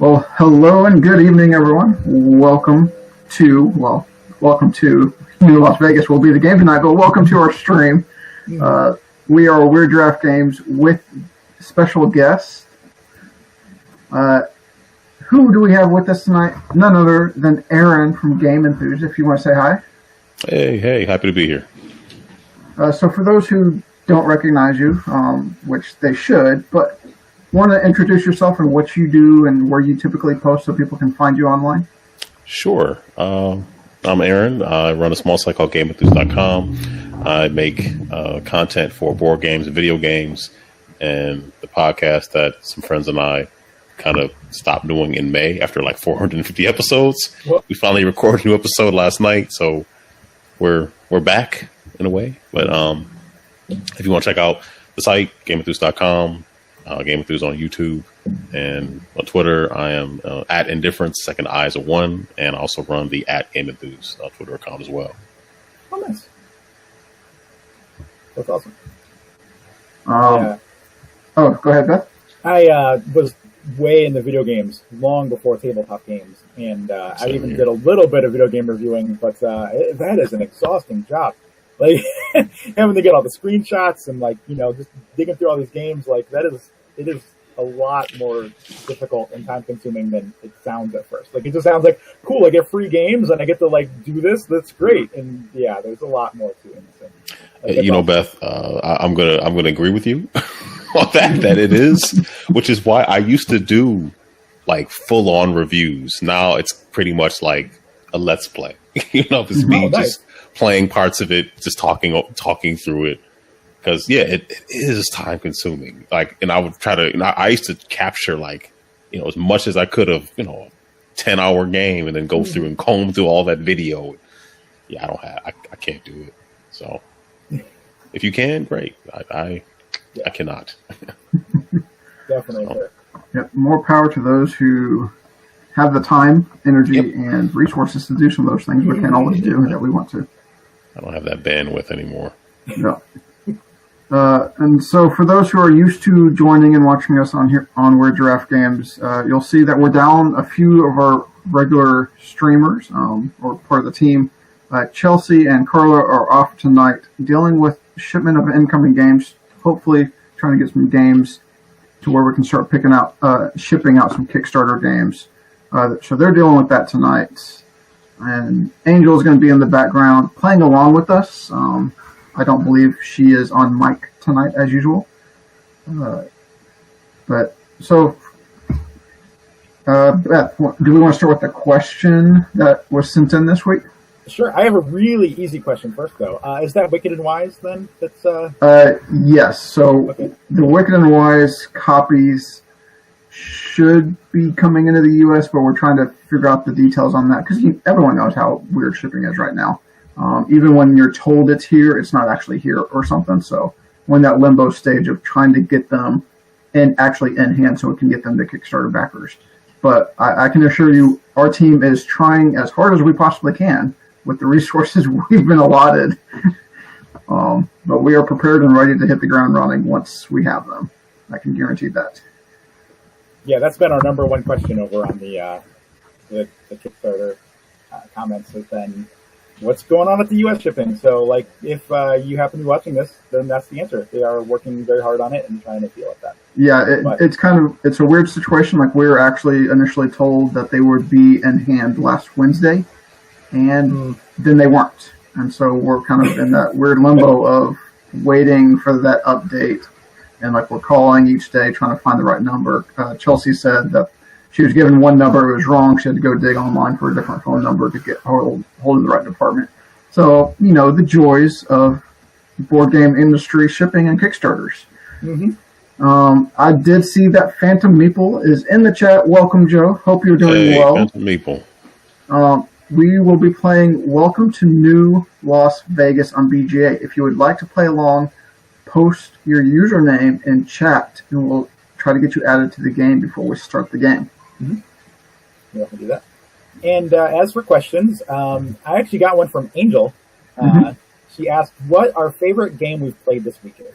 Well, hello and good evening, everyone. Welcome to New Las Vegas will be the game tonight, but welcome to our stream. We are Weird Giraffe Games with special guests. Who do we have with us tonight? None other than Aaron from Game Enthus, if you want to say hi. Hey, happy to be here. So for those who don't recognize you, which they should, but want to introduce yourself and what you do and where you typically post so people can find you online? Sure. I'm Aaron. I run a small site called GameEnthus.com. I make content for board games and video games, and the podcast that some friends and I kind of stopped doing in May after like 450 episodes. What? We finally recorded a new episode last night, so we're back in a way. But if you want to check out the site, GameEnthus.com, Game Enthus on YouTube, and on Twitter, I am at Indifference, second I is a 1, and I also run the at Game Enthus Twitter account as well. Oh, nice. That's awesome. Oh, go ahead, Beth. I was way into video games long before tabletop games, and I even did a little bit of video game reviewing, but that is an exhausting job. Like, having to get all the screenshots and, like, you know, just digging through all these games, like, it is a lot more difficult and time-consuming than it sounds at first. Like, it just sounds like, cool, I get free games and I get to, like, do this, that's great. And, yeah, there's a lot more to it. So, like, you know, Beth, I'm gonna agree with you on that it is, which is why I used to do, like, full-on reviews. Now it's pretty much like a Let's Play. You know, it's me just playing parts of it, just talking through it. Because, yeah, it is time consuming. Like, and I would try to, I used to capture, like, you know, as much as I could of, you know, a 10-hour game and then go through and comb through all that video. Yeah, I can't do it. So if you can, great. I cannot. Definitely. So, yeah, more power to those who have the time, energy, and resources to do some of those things we can't always do that we want to. I don't have that bandwidth anymore. No. And so for those who are used to joining and watching us on Weird Giraffe Games, you'll see that we're down a few of our regular streamers, or part of the team. Chelsea and Carla are off tonight dealing with shipment of incoming games, hopefully trying to get some games to where we can start shipping out some Kickstarter games. So they're dealing with that tonight. And Angel is going to be in the background playing along with us. I don't believe she is on mic tonight as usual. But so, Beth, do we want to start with the question that was sent in this week? Sure. I have a really easy question first, though. Is that Wicked and Wise, then? That's yes. So the Wicked and Wise copies should be coming into the U.S., but we're trying to figure out the details on that because everyone knows how weird shipping is right now. Even when you're told it's here, it's not actually here or something. So we're in that limbo stage of trying to get them actually in hand so we can get them to Kickstarter backers. But I can assure you our team is trying as hard as we possibly can with the resources we've been allotted. But we are prepared and ready to hit the ground running once we have them. I can guarantee that. Yeah, that's been our number one question over on the Kickstarter comments has been, what's going on with the U.S. shipping? So, like, if you happen to be watching this, then that's the answer. They are working very hard on it and trying to deal with that. Yeah, it's a weird situation. Like, we were actually initially told that they would be in hand last Wednesday, and then they weren't. And so we're kind of in that weird limbo of waiting for that update. And, like, we're calling each day trying to find the right number. Chelsea said that she was given one number, it was wrong. She had to go dig online for a different phone number to get hold of the right department. So, you know, the joys of board game industry shipping and Kickstarters. Mm-hmm. I did see that Phantom Meeple is in the chat. Welcome, Joe. Hope you're doing well. Phantom Meeple. We will be playing Welcome to New Las Vegas on BGA. If you would like to play along, post your username in chat, and we'll try to get you added to the game before we start the game. Mm-hmm. Yeah, I can do that. And as for questions, I actually got one from Angel. She asked, what our favorite game we've played this week is.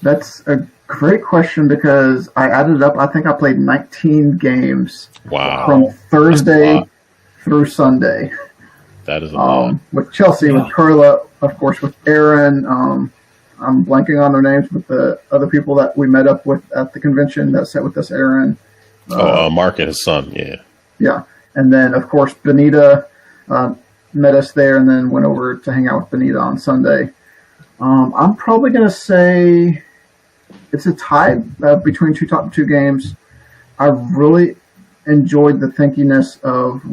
That's a great question because I added up. I think I played 19 games from Thursday through Sunday. That is a lot. With Chelsea, with Carla, of course, with Aaron. I'm blanking on their names, with the other people that we met up with at the convention that sat with us, Aaron. Mark and his son, yeah. Yeah. And then, of course, Benita met us there and then went over to hang out with Benita on Sunday. I'm probably going to say it's a tie between top two games. I really enjoyed the thinkiness of,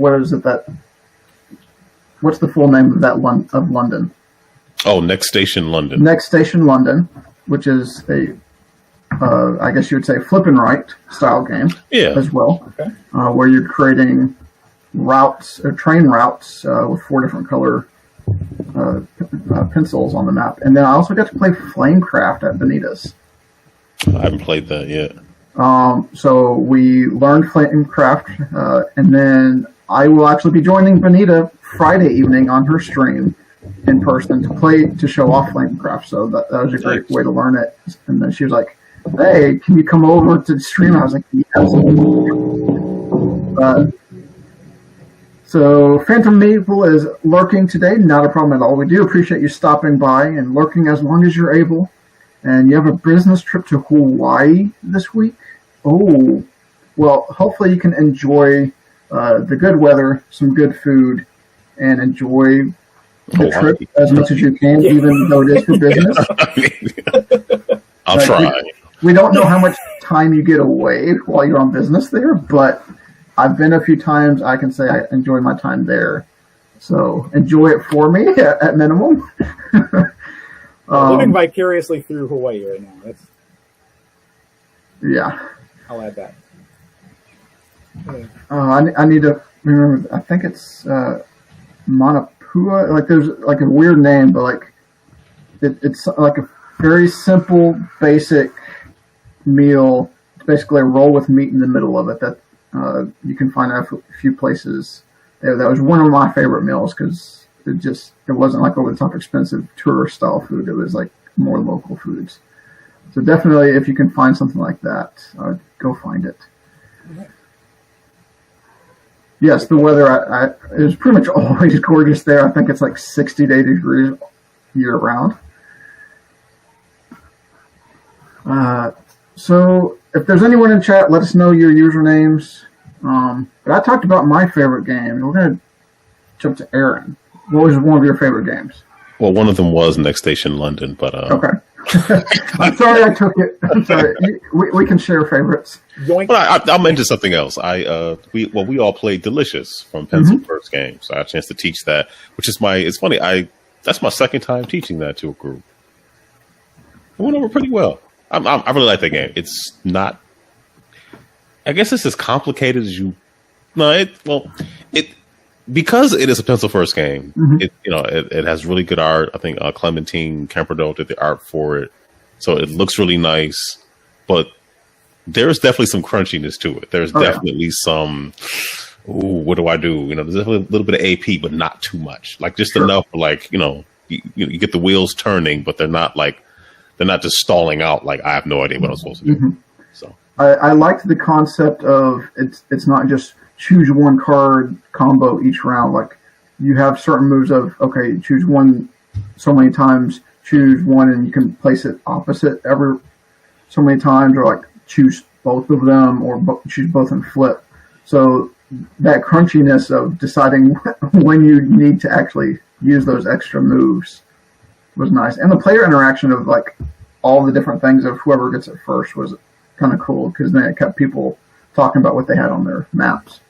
what's the full name of that of London? Oh, Next Station London. Next Station London, which is I guess you would say flip and right style game as well, where you're creating routes or train routes with 4 different color pencils on the map. And then I also got to play Flamecraft at Benita's. I haven't played that yet. So we learned Flamecraft, and then I will actually be joining Benita Friday evening on her stream in person to show off Flamecraft. So that was a great way to learn it. And then she was like, "Hey, can you come over to the stream?" I was like, "Yes." So Phantom Maple is lurking today. Not a problem at all. We do appreciate you stopping by and lurking as long as you're able. And you have a business trip to Hawaii this week. Oh, well, hopefully you can enjoy the good weather, some good food, and enjoy the trip as much as you can, even though it is for business. I'll try. We don't know how much time you get away while you're on business there, but I've been a few times. I can say I enjoy my time there. So enjoy it for me at minimum. Living vicariously through Hawaii right now. I'll add that. I need to remember. I think it's Manapua. Like there's like a weird name, but like it's like a very simple, basic meal. It's basically a roll with meat in the middle of it that you can find at a few places. That was one of my favorite meals because it wasn't like over the top expensive tourist style food. It was like more local foods. So definitely, if you can find something like that, go find it. Yes, the weather it was pretty much always gorgeous there. I think it's like 60 degrees year round. So if there's anyone in chat, let us know your usernames. But I talked about my favorite game. We're going to jump to Aaron. What was one of your favorite games? Well, one of them was Next Station London, but okay. I'm sorry I took it. I'm sorry. We can share favorites. But I'm into something else. We all played Delicious from Pencil First Games. So I had a chance to teach that, which is it's funny. That's my second time teaching that to a group. It went over pretty well. I really like that game. It's not. I guess it's as complicated as you. No, because it is a pencil first game. It has really good art. I think Clementine Camperdoe did the art for it, so it looks really nice. But there's definitely some crunchiness to it. There's definitely some. Ooh, what do I do? There's definitely a little bit of AP, but not too much. Like just enough. Like you get the wheels turning, but they're not just stalling out. Like I have no idea what I'm supposed to do. So I liked the concept of it's not just choose one card combo each round. Like you have certain moves of, okay, choose one so many times, choose one and you can place it opposite every so many times, or like choose both of them or choose both and flip. So that crunchiness of deciding when you need to actually use those extra moves was nice. And the player interaction of like all the different things of whoever gets it first was kind of cool because then it kept people talking about what they had on their maps.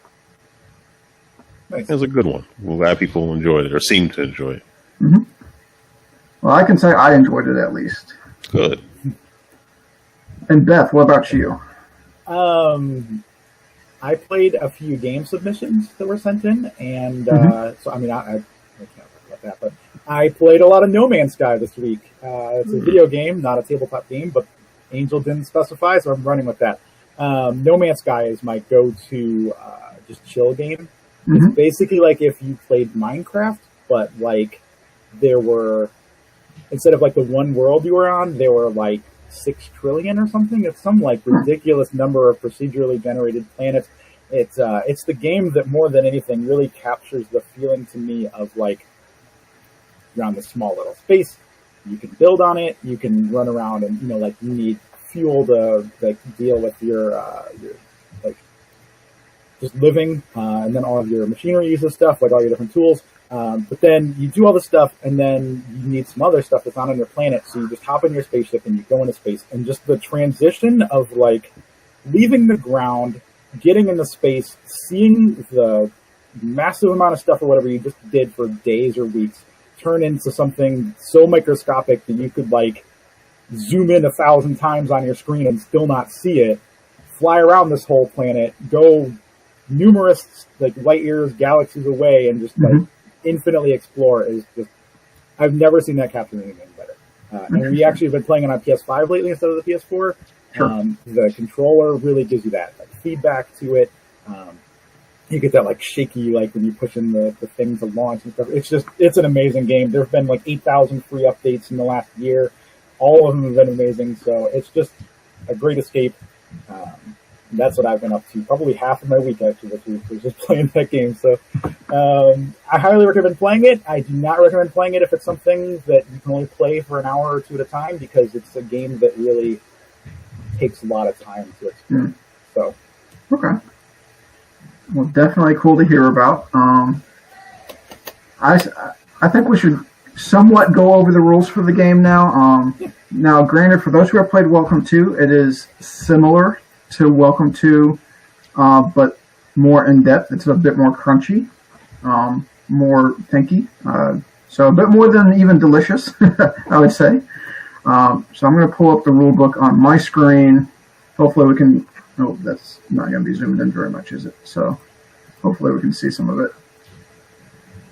Nice. It was a good one. We're glad people enjoyed it or seemed to enjoy it. Well, I can say I enjoyed it at least. Good. And Beth, what about you? I played a few game submissions that were sent in, and so I can't talk about that, but I played a lot of No Man's Sky this week. It's a video game, not a tabletop game, but Angel didn't specify, so I'm running with that. No Man's Sky is my go-to just chill game. It's basically like if you played Minecraft, but like there were, instead of like the one world you were on, there were like 6 trillion or something. It's some like ridiculous number of procedurally generated planets. It's the game that more than anything really captures the feeling to me of like you're on this small little space. You can build on it. You can run around and like you need fuel to like deal with your like just living, and then all of your machinery uses stuff like all your different tools. But then you do all this stuff, and then you need some other stuff that's not on your planet. So you just hop in your spaceship and you go into space, and just the transition of like leaving the ground, getting into space, seeing the massive amount of stuff or whatever you just did for days or weeks turn into something so microscopic that you could like zoom in 1,000 times on your screen and still not see it, fly around this whole planet, go numerous like light years, galaxies away, and just like infinitely explore is just, I've never seen that capture anything better. And we actually have been playing it on PS5 lately instead of the PS4. Sure. The controller really gives you that like feedback to it. You get that like shaky, like when you push in the thing to launch and stuff. It's an amazing game. There've been like 8,000 free updates in the last year. All of them have been amazing. So it's just a great escape. That's what I've been up to. Probably half of my week actually this week was just playing that game. So I highly recommend playing it. I do not recommend playing it if it's something that you can only play for an hour or two at a time, because it's a game that really takes a lot of time to explore. So okay. Well, definitely cool to hear about. I think we should somewhat go over the rules for the game now. Now, granted, for those who have played Welcome 2, it is similar to Welcome 2, but more in-depth. It's a bit more crunchy, more thinky. So a bit more than even delicious, I would say. So I'm going to pull up the rule book on my screen. Hopefully we can... Oh, that's not going to be zoomed in very much, is it? So hopefully we can see some of it.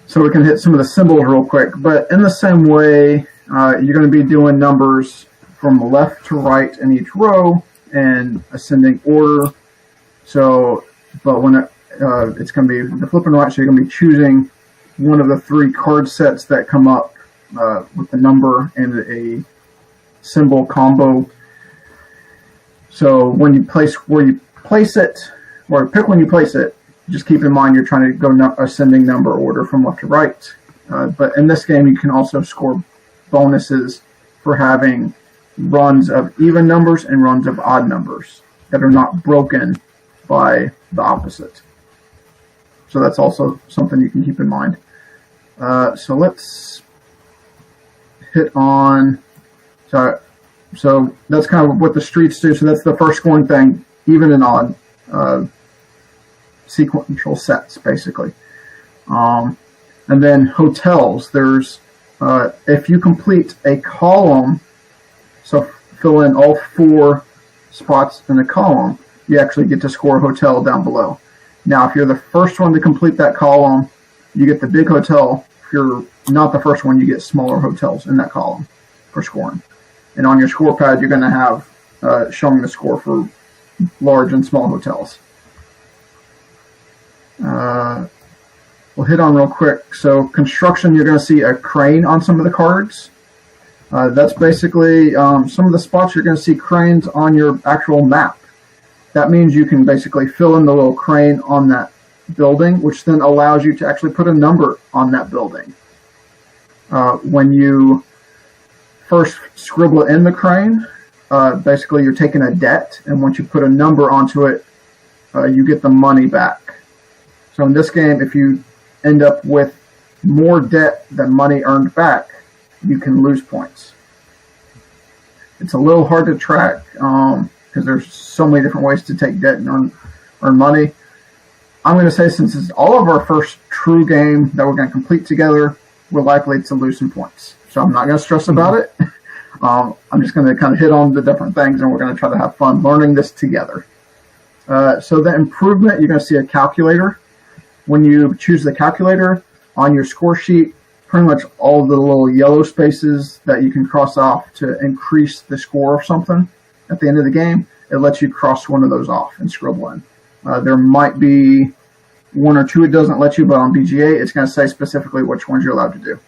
So we can hit some of the symbols real quick. But in the same way, you're going to be doing numbers from left to right in each row in ascending order. So, but when it's going to be the flip and right, so you're going to be choosing one of the 3 card sets that come up with the number and a symbol combo. So when you place where you place it, or pick when you place it, just keep in mind you're trying to go ascending number order from left to right. But in this game, you can also score bonuses for having runs of even numbers and runs of odd numbers that are not broken by the opposite. So that's also something you can keep in mind. So let's hit on... So that's kind of what the streets do. So that's the first scoring thing, even and odd sequential sets, basically. And then hotels. There's if you complete a column, so fill in all 4 spots in the column, you actually get to score a hotel down below. Now, if you're the first one to complete that column, you get the big hotel. If you're not the first one, you get smaller hotels in that column for scoring. And on your score pad, you're going to have showing the score for large and small hotels. We'll hit on real quick. So construction, you're going to see a crane on some of the cards. That's basically some of the spots you're going to see cranes on your actual map. That means you can basically fill in the little crane on that building, which then allows you to actually put a number on that building. When you first scribble it in the crane, basically you're taking a debt, and once you put a number onto it, you get the money back. So in this game, if you end up with more debt than money earned back, you can lose points. It's a little hard to track because there's so many different ways to take debt and earn money. I'm going to say, since it's all of our first true game that we're going to complete together, we're likely to lose some points. So I'm not going to stress about it. I'm just going to kind of hit on the different things, and we're going to try to have fun learning this together. So the improvement, you're going to see a calculator. When you choose the calculator on your score sheet, pretty much all of the little yellow spaces that you can cross off to increase the score of something at the end of the game, it lets you cross one of those off and scribble in. There might be 1 or 2 it doesn't let you, but on BGA, it's going to say specifically which ones you're allowed to do.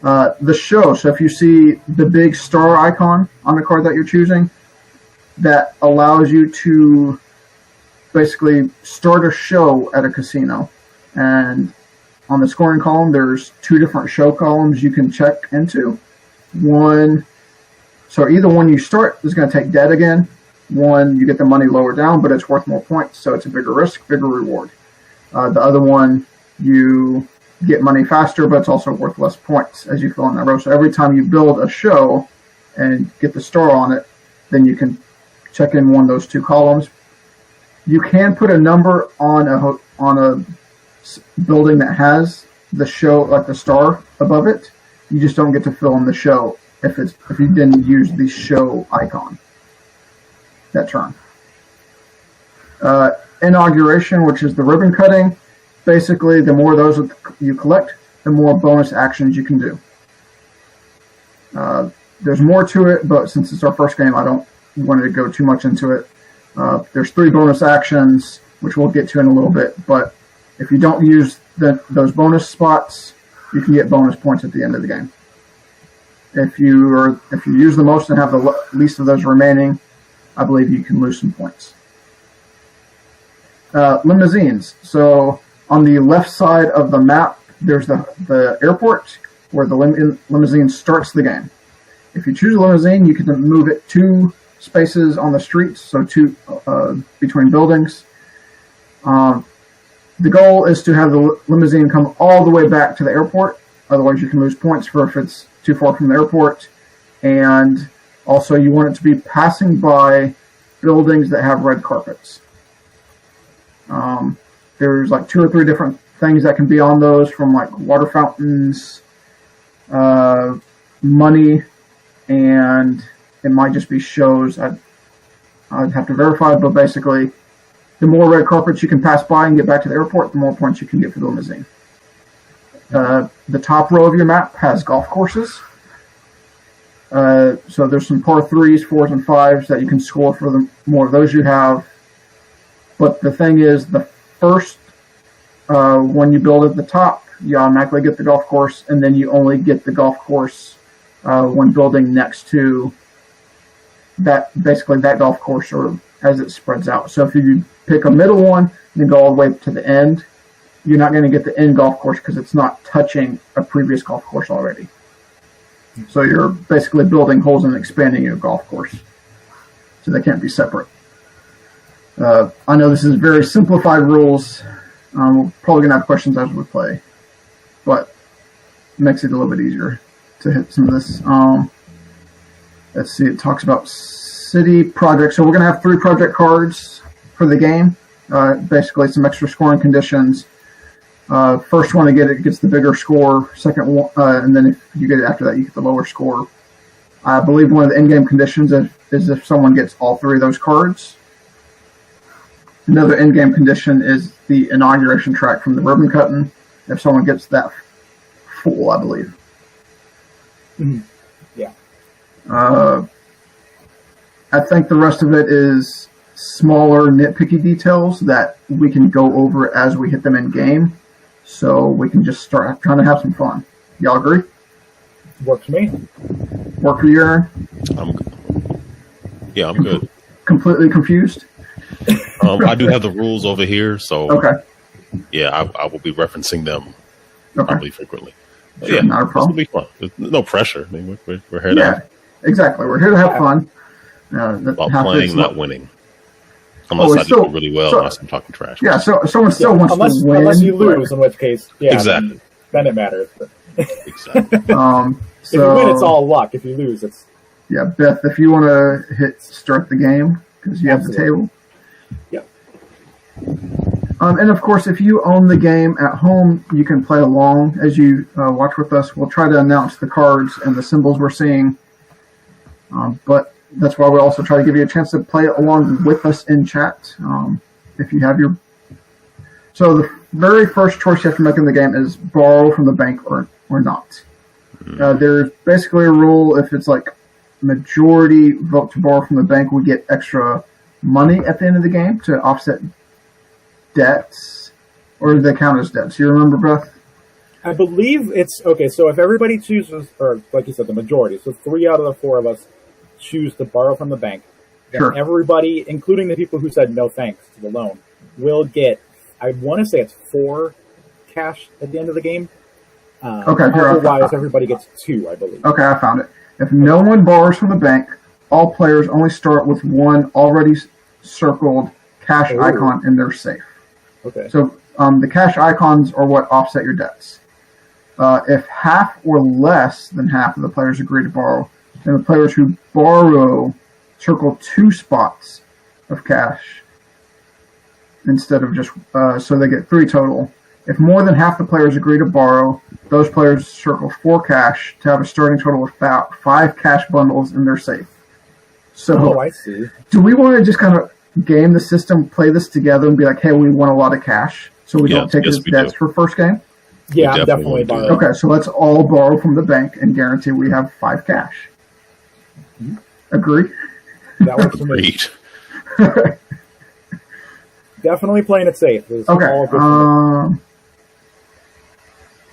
The show. So if you see the big star icon on the card that you're choosing, that allows you to basically start a show at a casino. And on the scoring column, there's 2 different show columns you can check into. So either one you start is going to take dead again. One, you get the money lower down, but it's worth more points, so it's a bigger risk, bigger reward. The other one, you get money faster, but it's also worth less points as you fill in that row. So every time you build a show and get the star on it, then you can check in one of those 2 columns. You can put a number on a building that has the show, like the star above it. You just don't get to fill in the show if you didn't use the show icon that turn. Inauguration, which is the ribbon cutting. Basically, the more of those you collect, the more bonus actions you can do. There's more to it, but since it's our first game, I don't want to go too much into it. There's 3 bonus actions, which we'll get to in a little bit, but if you don't use those bonus spots, you can get bonus points at the end of the game. If you use the most and have the least of those remaining, I believe you can lose some points. Limousines. So on the left side of the map, there's the airport where the limousine starts the game. If you choose a limousine, you can move it 2 spaces on the streets, so 2 between buildings. The goal is to have the limousine come all the way back to the airport. Otherwise, you can lose points for if it's too far from the airport. And also, you want it to be passing by buildings that have red carpets. There's like 2 or 3 different things that can be on those, from like water fountains, money, and it might just be shows. I'd have to verify, but basically, the more red carpets you can pass by and get back to the airport, the more points you can get for the limousine. The top row of your map has golf courses. So there's some par 3s, 4s, and 5s that you can score for the more of those you have. But the thing is, the first when you build at the top, you automatically get the golf course, and then you only get the golf course when building next to that, basically that golf course, or as it spreads out. So if you pick a middle one and go all the way to the end, you're not going to get the end golf course because it's not touching a previous golf course already. So you're basically building holes and expanding your golf course. So they can't be separate. I know this is very simplified rules. We're probably going to have questions as we play, but it makes it a little bit easier to hit some of this. Let's see, it talks about city projects. So we're going to have 3 project cards for the game. Basically, some extra scoring conditions. First one to get it gets the bigger score. Second one, and then if you get it after that, you get the lower score. I believe one of the in-game conditions is if someone gets all 3 of those cards. Another in-game condition is the inauguration track from the ribbon cutting. If someone gets that full, I believe. Mm-hmm. Yeah. I think the rest of it is smaller, nitpicky details that we can go over as we hit them in game. So we can just start trying to have some fun. Y'all agree? Works for me. Work for you, Aaron? I'm good. Completely confused? I do have the rules over here, so okay. Yeah, I will be referencing them probably frequently. Sure, yeah, not a problem. this will be fun. There's no pressure. I mean, we're here to exactly. We're here to have fun. about playing, not winning. Unless I do really well, unless I'm talking trash. Yeah, so someone still wants to win. Unless you lose, in which case, exactly. Then it matters. But. Exactly. If you win, it's all luck. If you lose, it's... Yeah, Beth, if you want to hit start the game, because you have the table. Yep. And of course, if you own the game at home, you can play along as you watch with us. We'll try to announce the cards and the symbols we're seeing. But that's why we also try to give you a chance to play along with us in chat. If you have your... So the very first choice you have to make in the game is borrow from the bank or not. There's basically a rule, if it's like majority vote to borrow from the bank, we get extra money at the end of the game to offset debts, or do they count as debts? You remember, Beth? I believe it's okay. So if everybody chooses, or like you said, the majority, so 3 out of the 4 of us choose to borrow from the bank, then Sure. everybody, including the people who said no thanks to the loan, will get, I want to say it's 4 cash at the end of the game. Okay, here, otherwise, everybody gets 2, I believe. Okay, I found it. If no one borrows from the bank, all players only start with 1 already circled cash icon in their safe. Okay. So the cash icons are what offset your debts. If half or less than half of the players agree to borrow, then the players who borrow circle 2 spots of cash instead of just, so they get 3 total. If more than half the players agree to borrow, those players circle 4 cash to have a starting total of about 5 cash bundles in their safe. So, I see. Do we want to just kind of game the system, play this together, and be like, hey, we want a lot of cash, so we don't take his debts for first game? Yeah, I'm definitely borrowing. Okay, so let's all borrow from the bank and guarantee we have 5 cash. Mm-hmm. Agree? That works for me. Definitely playing it safe. Okay.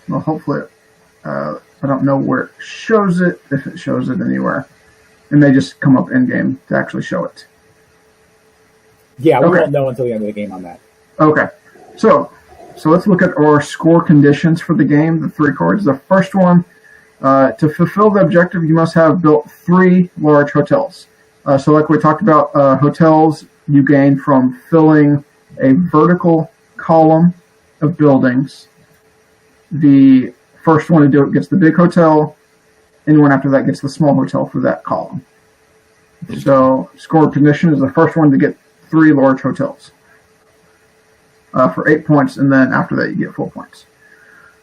Well, hopefully, I don't know where it shows it, if it shows it anywhere. It may just come up in game to actually show it. Yeah, we won't know until the end of the game on that. Okay. So let's look at our score conditions for the game, the 3 cards. The first one, to fulfill the objective, you must have built 3 large hotels. So like we talked about, hotels you gain from filling a vertical column of buildings. The first one to do it gets the big hotel. Anyone after that gets the small hotel for that column. So score condition is the first one to get 3 large hotels for 8 points, and then after that you get 4 points.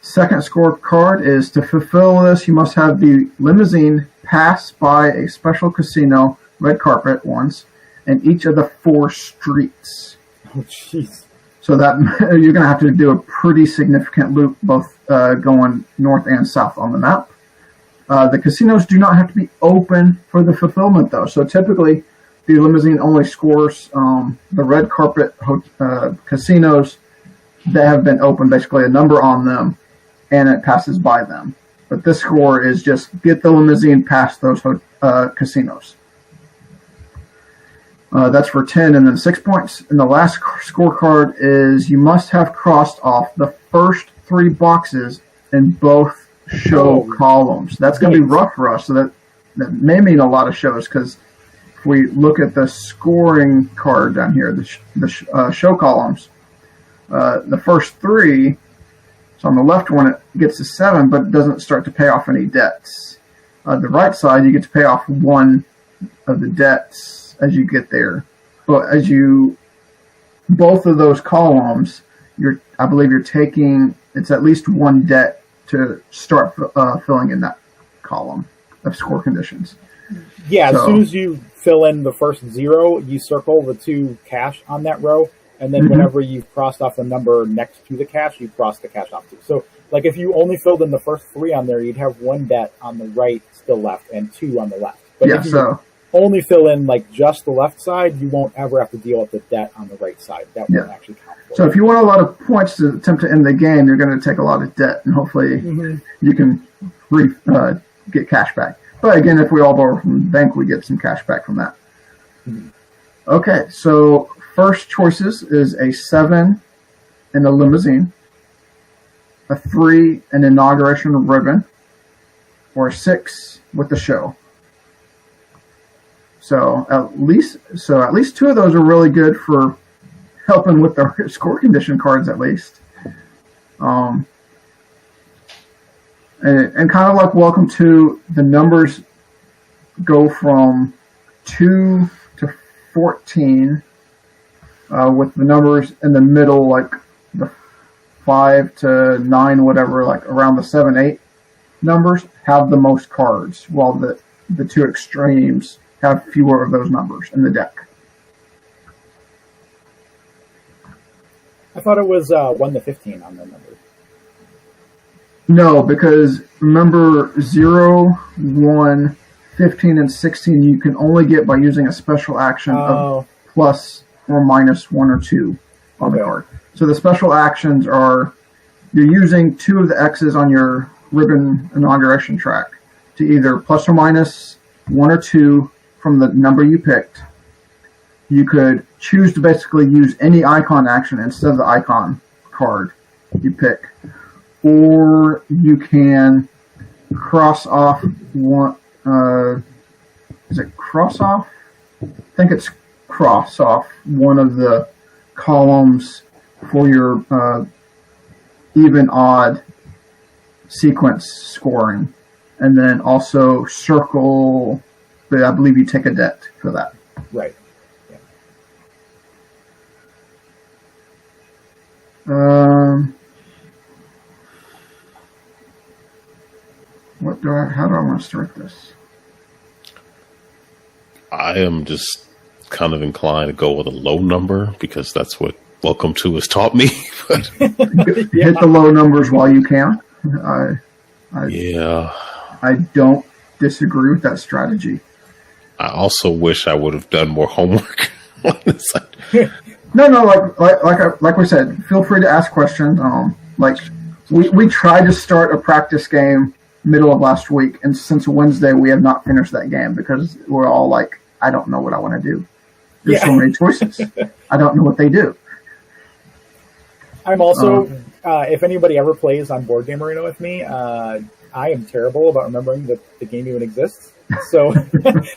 Second score card is to fulfill this, you must have the limousine pass by a special casino, red carpet ones, and each of the 4 streets. Oh, jeez. So that you're going to have to do a pretty significant loop, both going north and south on the map. The casinos do not have to be open for the fulfillment, though. So typically, the limousine only scores the red carpet casinos that have been open, basically a number on them, and it passes by them. But this score is just get the limousine past those casinos. That's for 10 and then 6 points. And the last scorecard is you must have crossed off the first 3 boxes in both show columns. That's going to be rough for us. So that may mean a lot of shows, because if we look at the scoring card down here, the show columns, the first 3, so on the left one it gets to 7, but it doesn't start to pay off any debts. The right side, you get to pay off 1 of the debts as you get there. But as you, both of those columns, I believe you're taking, it's at least 1 debt to start filling in that column of score conditions. Yeah, as soon as you fill in the first 0, you circle the 2 cash on that row, and then whenever you've crossed off the number next to the cash, you cross the cash off too. So, like, if you only filled in the first 3 on there, you'd have 1 debt on the right still left and 2 on the left. But if you only fill in, like, just the left side, you won't ever have to deal with the debt on the right side. That won't actually count for So if you want a lot of points to attempt to end the game, you're going to take a lot of debt, and hopefully you can get cash back. But again, if we all borrow from the bank, we get some cash back from that. Okay, so first choices is a 7 in the limousine, a 3 an inauguration ribbon, or a 6 with the show. So at least 2 of those are really good for helping with the score condition cards, at least. And kind of like welcome to, the numbers go from 2 to 14, with the numbers in the middle, like the 5 to 9, whatever, like around the 7, 8 numbers have the most cards, while the 2 extremes have fewer of those numbers in the deck. I thought it was 1 to 15 on the numbers. No, because remember 0, 1, 15, and 16 you can only get by using a special action of plus or minus 1 or 2 on the card. So the special actions are you're using 2 of the X's on your ribbon inauguration track to either plus or minus 1 or 2 from the number you picked. You could choose to basically use any icon action instead of the icon card you pick. Or you can cross off one, is it cross off? I think it's cross off one of the columns for your even odd sequence scoring. And then also circle, but I believe you take a debt for that. Right. How do I want to start this? I am just kind of inclined to go with a low number because that's what Welcome to has taught me. But Hit the low numbers while you can. I don't disagree with that strategy. I also wish I would have done more homework on this side. No, like we said, feel free to ask questions. We tried to start a practice game middle of last week, and since Wednesday we have not finished that game because we're all like, I don't know what I want to do. There's so many choices. I don't know what they do. I'm also, if anybody ever plays on Board Game Arena with me, I am terrible about remembering that the game even exists. So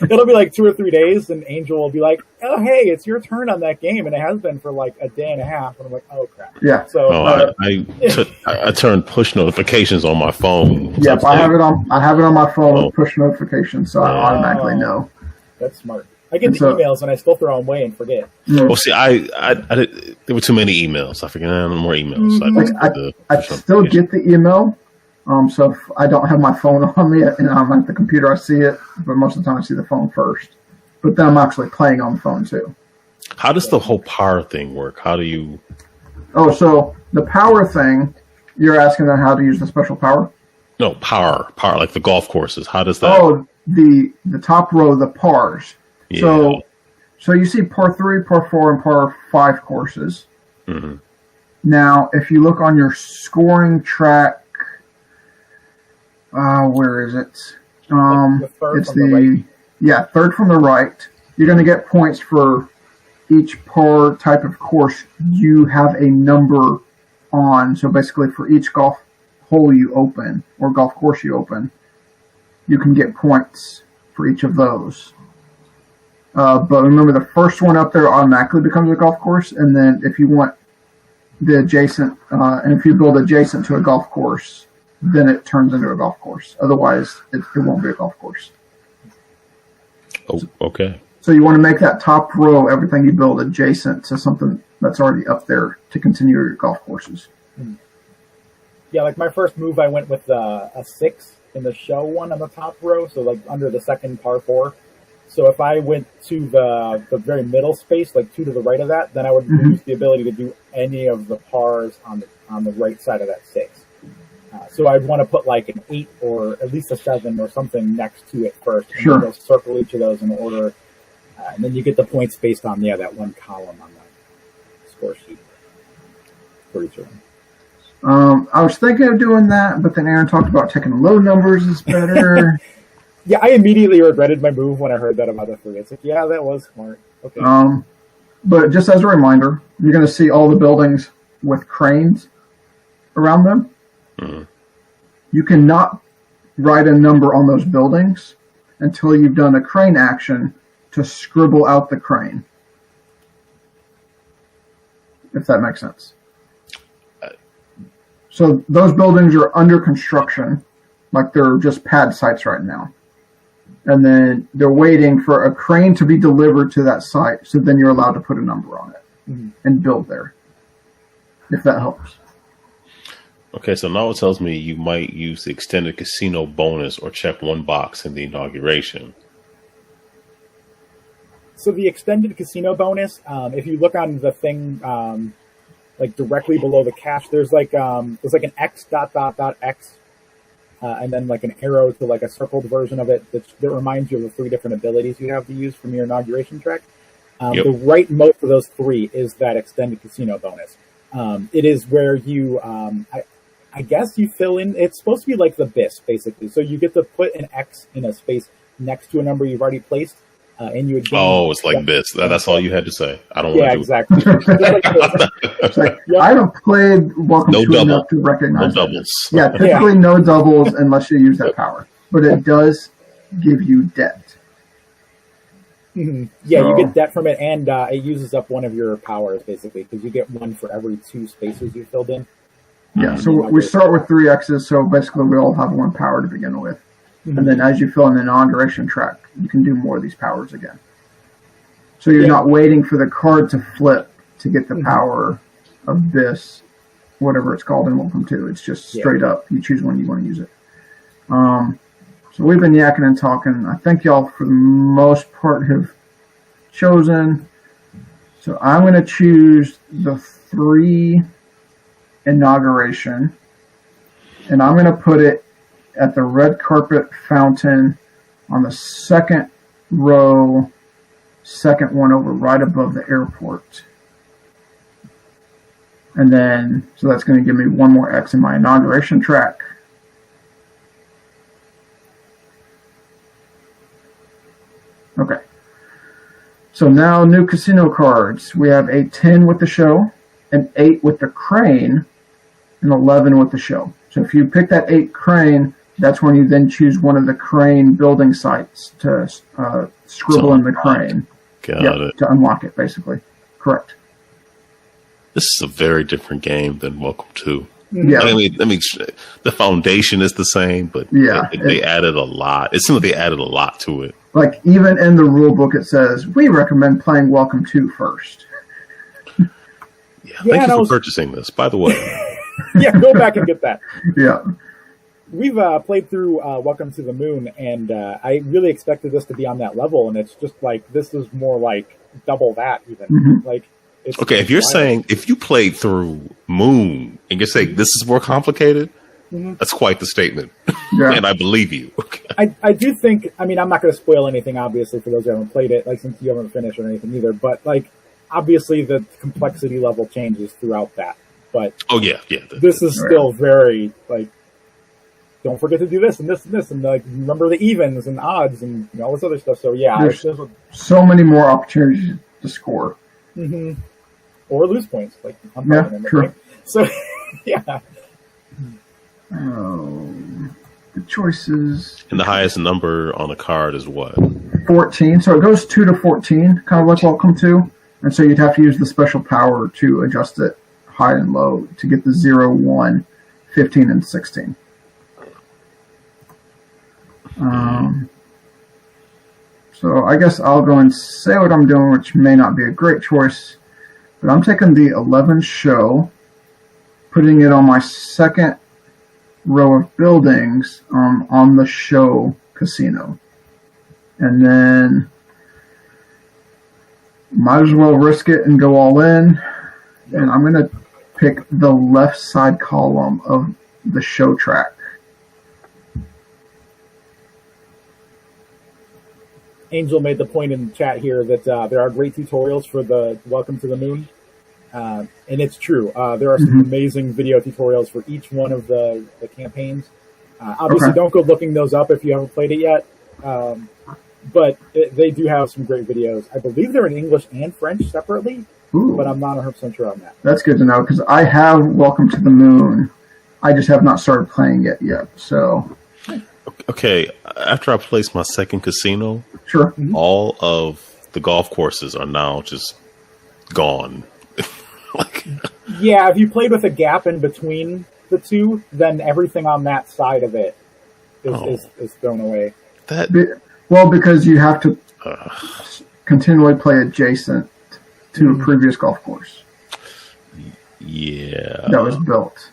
it'll be like 2 or 3 days, and Angel will be like, "Oh, hey, it's your turn on that game," and it has been for like a day and a half. And I'm like, "Oh crap!" Yeah. So I turned push notifications on my phone. Yep, I have it on my phone with push notifications, so I automatically know. That's smart. I get the emails and I still throw them away and forget. Well, see, there were too many emails. I forget no more emails. I still get the email. So if I don't have my phone on me and I'm at the computer, I see it. But most of the time, I see the phone first. But then I'm actually playing on the phone too. How does the whole power thing work? How do you? Oh, so the power thing, you're asking them how to use the special power? No, power, like the golf courses. How does that? Oh, the top row, the pars. Yeah. So you see par 3, par 4, and par 5 courses. Mm-hmm. Now, if you look on your scoring track, where is it? It's third from the right. You're going to get points for each par type of course you have a number on. So basically, for each golf hole you open or golf course you open, you can get points for each of those. But remember, the first one up there automatically becomes a golf course, and then if you want the adjacent, and if you build adjacent to a golf course, then it turns into a golf course. Otherwise, it won't be a golf course. Oh, okay. So you want to make that top row, everything you build, adjacent to something that's already up there to continue your golf courses. Yeah, like my first move, I went with a 6 in the show one on the top row, so like under the second par 4. So if I went to the very middle space, like 2 to the right of that, then I would lose the ability to do any of the pars on the right side of that 6. So I'd want to put like an 8 or at least a 7 or something next to it first. And then circle each of those in order. And then you get the points based on, that one column on the score sheet for each one. I was thinking of doing that, but then Aaron talked about taking low numbers is better. Yeah, I immediately regretted my move when I heard that about the 3. It's like, yeah, that was smart. Okay. But just as a reminder, you're going to see all the buildings with cranes around them. Mm-hmm. You cannot write a number on those buildings until you've done a crane action to scribble out the crane. If that makes sense. So those buildings are under construction, like they're just pad sites right now. And then they're waiting for a crane to be delivered to that site, so then you're allowed to put a number on it and build there, if that helps. Okay, so now it tells me you might use the extended casino bonus or check one box in the inauguration. So the extended casino bonus, if you look on the thing, like directly below the cache, there's like an X ... X. And then like an arrow to like a circled version of it that reminds you of the 3 different abilities you have to use from your inauguration track. The rightmost of those 3 is that extended casino bonus. It is where you, I guess you fill in. It's supposed to be like the BIS, basically. So you get to put an X in a space next to a number you've already placed, and you would. It's like BIS. That's all you had to say. I don't. Yeah, exactly. It's like, I haven't played Welcome to enough to recognize no doubles. Yeah, typically no doubles unless you use that power, but it does give you debt. Mm-hmm. Yeah, so, you get debt from it, and it uses up one of your powers, basically, because you get one for every 2 spaces you filled in. Yeah, so we start with 3 X's, so basically we all have 1 power to begin with. Mm-hmm. And then as you fill in the non-duration track, you can do more of these powers again. So you're not waiting for the card to flip to get the power of this, whatever it's called in Welcome to. It's just straight up. You choose when you want to use it. So we've been yakking and talking. I think y'all, for the most part, have chosen. So I'm going to choose the 3 inauguration, and I'm going to put it at the red carpet fountain on the 2nd row, 2nd one over, right above the airport. And then, so that's going to give me 1 more X in my inauguration track. Okay. So now new casino cards. We have a 10 with the show, an 8 with the crane, and 11 with the show. So if you pick that 8 crane, that's when you then choose one of the crane building sites to scribble in the crane. Got it. To unlock it, basically. Correct. This is a very different game than Welcome to. Yeah. I mean, the foundation is the same, but they added a lot. It seems like they added a lot to it. Like, even in the rule book, it says, we recommend playing Welcome to first. Thank you for purchasing this, by the way. Go back and get that. Yeah. We've played through Welcome to the Moon, and I really expected this to be on that level, and it's just like, this is more like double that, even. Mm-hmm. Like, okay, if you're saying, if you played through Moon, and you're saying this is more complicated, that's quite the statement. Yeah. And I believe you. Okay. I do think, I mean, I'm not going to spoil anything, obviously, for those who haven't played it, like, since you haven't finished or anything either, but, like, obviously the complexity level changes throughout that. But this is still very, like, don't forget to do this and this and this, and, like, remember the evens and odds and all this other stuff. So, there's so many more opportunities to score. Mm-hmm. Or lose points, like I'm true. So, the choices. And the highest number on a card is what? 14. So it goes 2 to 14, kind of like Welcome to. And so you'd have to use the special power to adjust it high and low to get the 0, 1, 15, and 16. So I guess I'll go and say what I'm doing, which may not be a great choice. But I'm taking the 11 show, putting it on my 2nd row of buildings on the show casino. And then might as well risk it and go all in. And I'm going to pick the left side column of the show track. Angel made the point in the chat here that there are great tutorials for the Welcome to the Moon. And it's true. There are some amazing video tutorials for each one of the campaigns. Obviously, don't go looking those up if you haven't played it yet. But they do have some great videos. I believe they're in English and French separately, but I'm not 100% sure on that. That's good to know, because I have Welcome to the Moon. I just have not started playing it yet. So, okay, after I place my 2nd casino, all of the golf courses are now just gone. If you played with a gap in between the two, then everything on that side of it is thrown away. Well, because you have to continually play adjacent to a previous golf course. Yeah. That was built.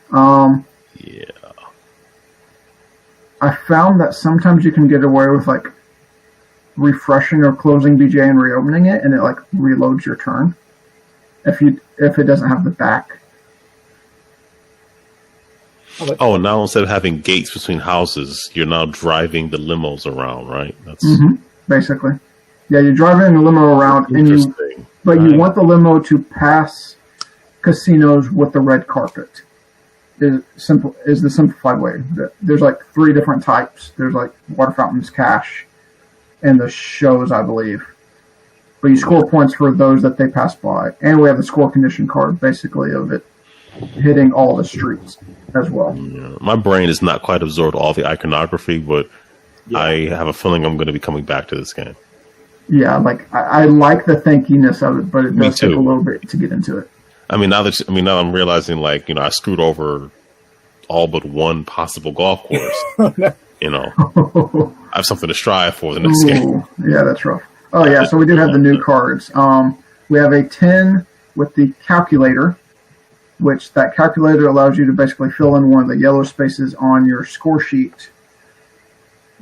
I found that sometimes you can get away with, like, refreshing or closing BJ and reopening it, and it, like, reloads your turn. If it doesn't have the back. Oh, now instead of having gates between houses, you're now driving the limos around, right? That's basically. Yeah, you're driving the limo around, you want the limo to pass casinos with the red carpet. is the simplified way. There's like 3 different types. There's like water fountains, cash, and the shows, I believe. But you score points for those that they pass by. And we have the score condition card, basically, of it hitting all the streets as well. Yeah. My brain is not quite absorbed all the iconography, but I have a feeling I'm going to be coming back to this game. Yeah, like I like the thankiness of it, but it does take a little bit to get into it. Now I'm realizing, like, I screwed over all but one possible golf course. I have something to strive for the next game. Yeah, that's rough. Oh, yeah, so we do have the new cards. We have a 10 with the calculator, which that calculator allows you to basically fill in one of the yellow spaces on your score sheet.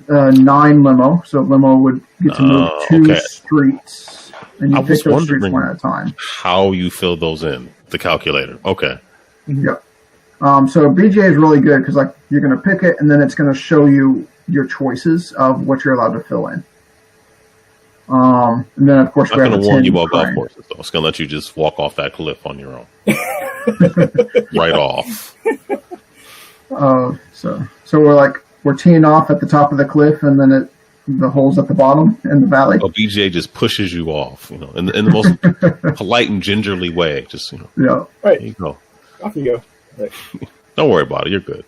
9 limo, so limo would get to move 2 streets, and you pick those streets one at a time. How you fill those in, the calculator. Okay. Yep. So BGA is really good because, like, you're going to pick it, and then it's going to show you your choices of what you're allowed to fill in. And then, of course, we have to warn you about golf courses, though. It's going to let you just walk off that cliff on your own. Right off. So we're teeing off at the top of the cliff, and then the hole's at the bottom in the valley. Oh, BJ just pushes you off, in the most polite and gingerly way. Just, Yeah. Right. There you go. Off you go. Right. Don't worry about it. You're good.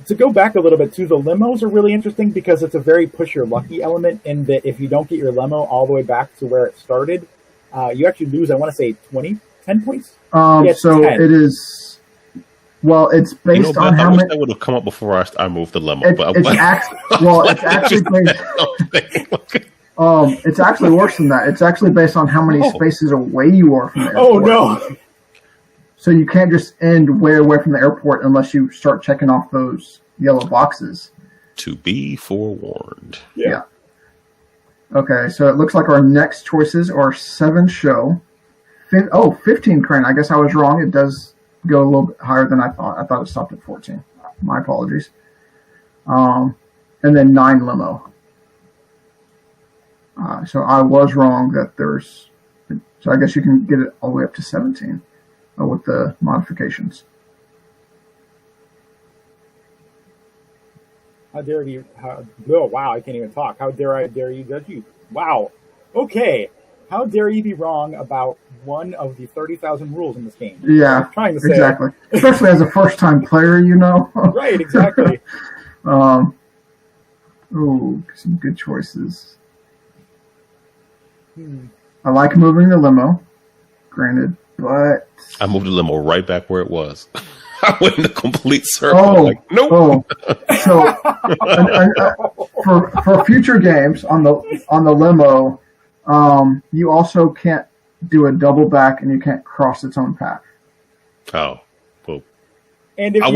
To go back a little bit, too, the limos are really interesting because it's a very push your lucky element in that if you don't get your limo all the way back to where it started, you actually lose, I want to say, 10 points? So 10. It is... Well, it's based on how many... I would have come up before I moved the limo. It's actually based... it's actually worse than that. It's actually based on how many spaces away you are from the airport. Oh, no! So you can't just end way away from the airport unless you start checking off those yellow boxes. To be forewarned. Yeah. Okay, so it looks like our next choices are 7 show. 15 crane. I guess I was wrong. It does go a little bit higher than I thought. I thought it stopped at 14. My apologies. And then 9 limo. So I was wrong that there's... So I guess you can get it all the way up to 17. With the modifications. How dare you? Oh, wow, I can't even talk. How dare I dare you judge you? Wow. Okay. How dare you be wrong about one of the 30,000 rules in this game? Yeah, trying to say exactly. Especially as a first-time player, Right, exactly. Some good choices. I like moving the limo, granted. But I moved the limo right back where it was. I went in a complete circle. Nope. So for future games on the limo, you also can't do a double back, and you can't cross its own path. Oh, well. And if I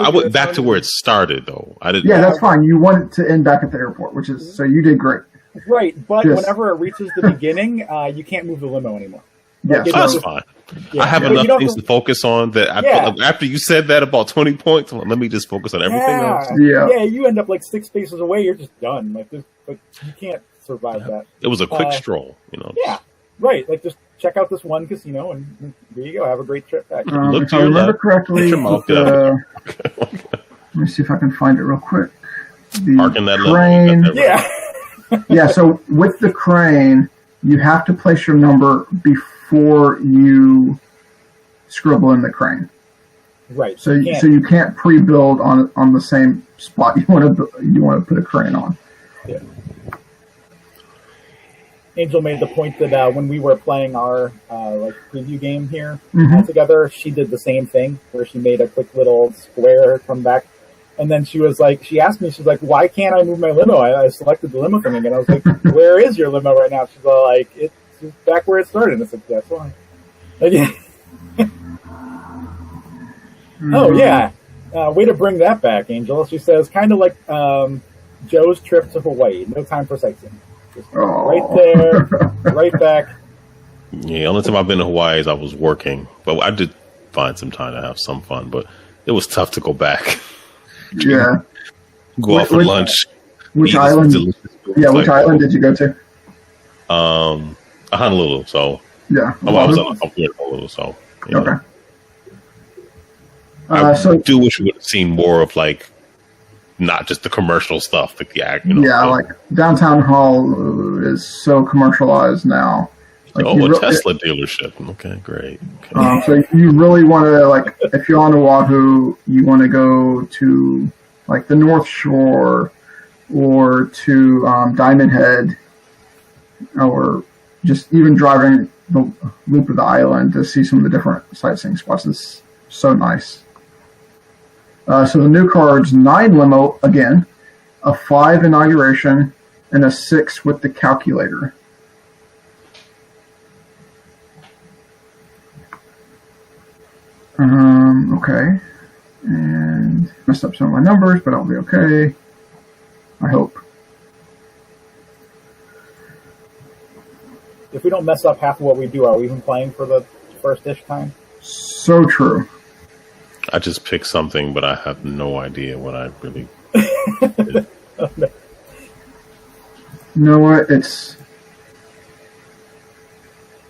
went back to where it started, though. I didn't. Yeah, that's fine. You want it to end back at the airport, which is so you did great. Right, but whenever it reaches the beginning, you can't move the limo anymore. Yeah, that's fine. Yeah. I have enough things to focus on that. After you said that about 20 points, let me just focus on everything else. Yeah, you end up like 6 spaces away. You're just done. Like you can't survive that. It was a quick stroll, Yeah, right. Like just check out this one casino, and there you go. Have a great trip back. If I remember correctly, let me see if I can find it real quick. Parking that crane. Right. Yeah. So with the crane, you have to place your number before you scribble in the crane. Right. So you can't pre-build on the same spot you want to put a crane on. Yeah. Angel made the point that when we were playing our preview game here together, she did the same thing where she made a quick little square come back. And then she asked me, she's like, why can't I move my limo? I selected the limo thing again. I was like, where is your limo right now? She's like, it's back where it started. And I said, that's why. Oh, yeah. Way to bring that back, Angel. She says, kind of like Joe's trip to Hawaii. No time for sightseeing. Just right there, right back. Yeah, only time I've been to Hawaii is I was working. But I did find some time to have some fun. But it was tough to go back. Yeah. Go out for lunch. Which island? Yeah, which island did you go to? Honolulu. So yeah, I was up here in Honolulu. So okay. So do wish we would have seen more of like not just the commercial stuff, like the like Downtown Hall is so commercialized now. Like Tesla dealership. Okay, great. Okay. So you really want to, like, if you're on Oahu, you want to go to like the North Shore or to Diamond Head, or just even driving the loop of the island to see some of the different sightseeing spots. It's so nice. So the new card's 9 limo again, a 5 inauguration, and a 6 with the calculator. Okay. And messed up some of my numbers, but I'll be okay. I hope. If we don't mess up half of what we do, are we even playing for the first-ish time? So true. I just picked something, but I have no idea what I really did. You know what?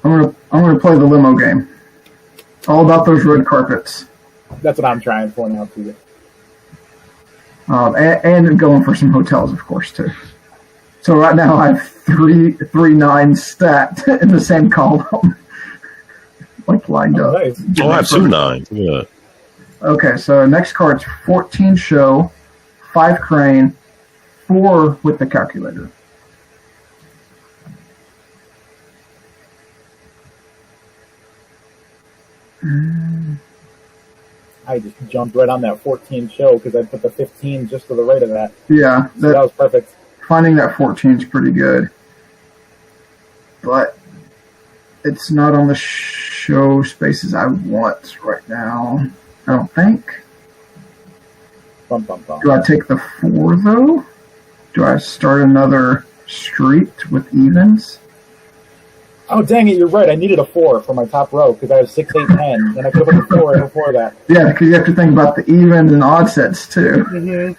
I'm gonna play the limo game. All about those red carpets. That's what I'm trying for now too. And going for some hotels, of course, too. So right now I have three 9s stacked in the same column, like lined up. Nice. I have 2 9s. Yeah. Okay, so next card's 14 show, 5 crane, 4 with the calculator. I just jumped right on that 14 show because I put the 15 just to the right of that. Yeah, so that was perfect. Finding that 14 is pretty good, but it's not on the show spaces I want right now. I don't think. Bum, bum, bum. Do I take the 4 though? Do I start another street with evens? Oh, dang it, you're right. I needed a 4 for my top row because I have 6, 8, 10, and I could have put the 4 before that. Yeah, because you have to think about the evens and odd sets too. Mm-hmm.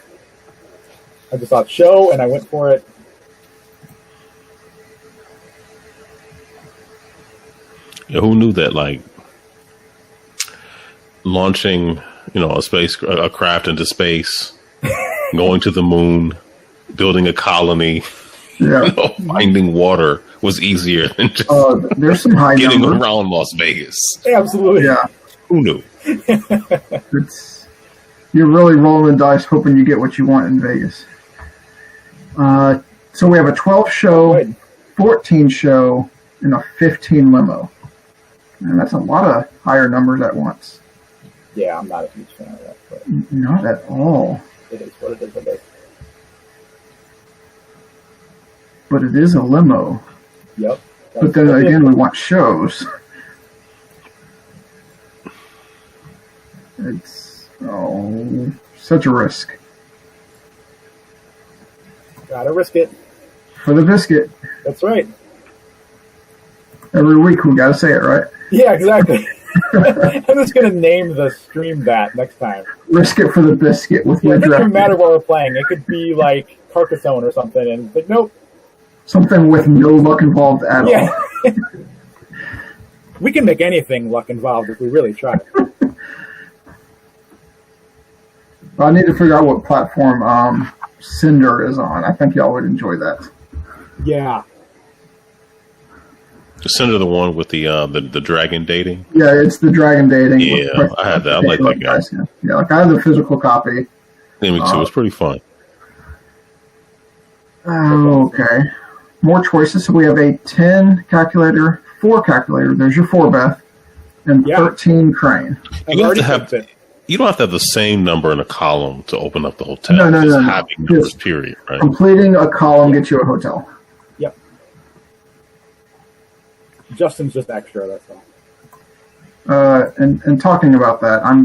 I just thought show, and I went for it. Yeah, who knew that, like, launching, a craft into space, going to the moon, building a colony, finding water was easier than just there's some high getting numbers around Las Vegas. Absolutely. Yeah. Who knew? You're really rolling the dice hoping you get what you want in Vegas. So we have a 12 show, 14 show, and a 15 limo. And that's a lot of higher numbers at once. Yeah, I'm not a huge fan of that. But not at all. It is what it is. But it is a limo. Yep. But then again, we want shows. It's such a risk. Gotta risk it. For the biscuit. That's right. Every week we gotta say it, right? Yeah, exactly. I'm just gonna name the stream that next time. Risk it for the biscuit with It doesn't even matter what we're playing. It could be like Carcassonne or something, but nope. Something with no luck involved at all. We can make anything luck involved if we really try. I need to figure out what platform Cinder is on. I think y'all would enjoy that. Yeah. Cinder, the one with the dragon dating? Yeah, it's the dragon dating. Yeah, I had that. I like that guy. Yeah, like I have the physical copy. Yeah, me too. It's pretty fun. Okay. More choices. So we have a 10 calculator, 4 calculator. There's your 4, Beth, and 13 crane. You don't have to have the same number in a column to open up the hotel. No. Having numbers, period. Right? Completing a column gets you a hotel. Yep. Justin's just extra. That's all. And talking about that, I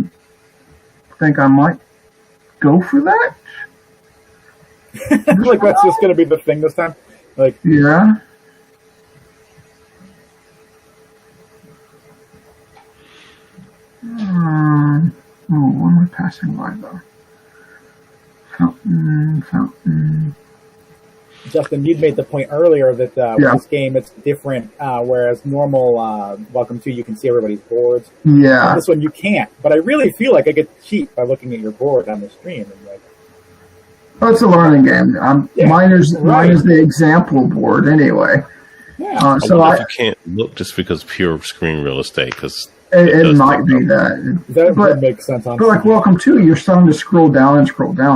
think I might go for that. Like that's just going to be the thing this time. Like yeah. What am I passing by though? Fountain. Justin, you'd made the point earlier that with this game it's different, whereas normal Welcome to, you can see everybody's boards. Yeah. And this one you can't, but I really feel like I get to cheat by looking at your board on the stream. And like, oh, it's a learning game. Mine is the example board anyway. Yeah. You can't look just because pure screen real estate, because it might be that. That would make sense. But like Welcome to, you're starting to scroll down.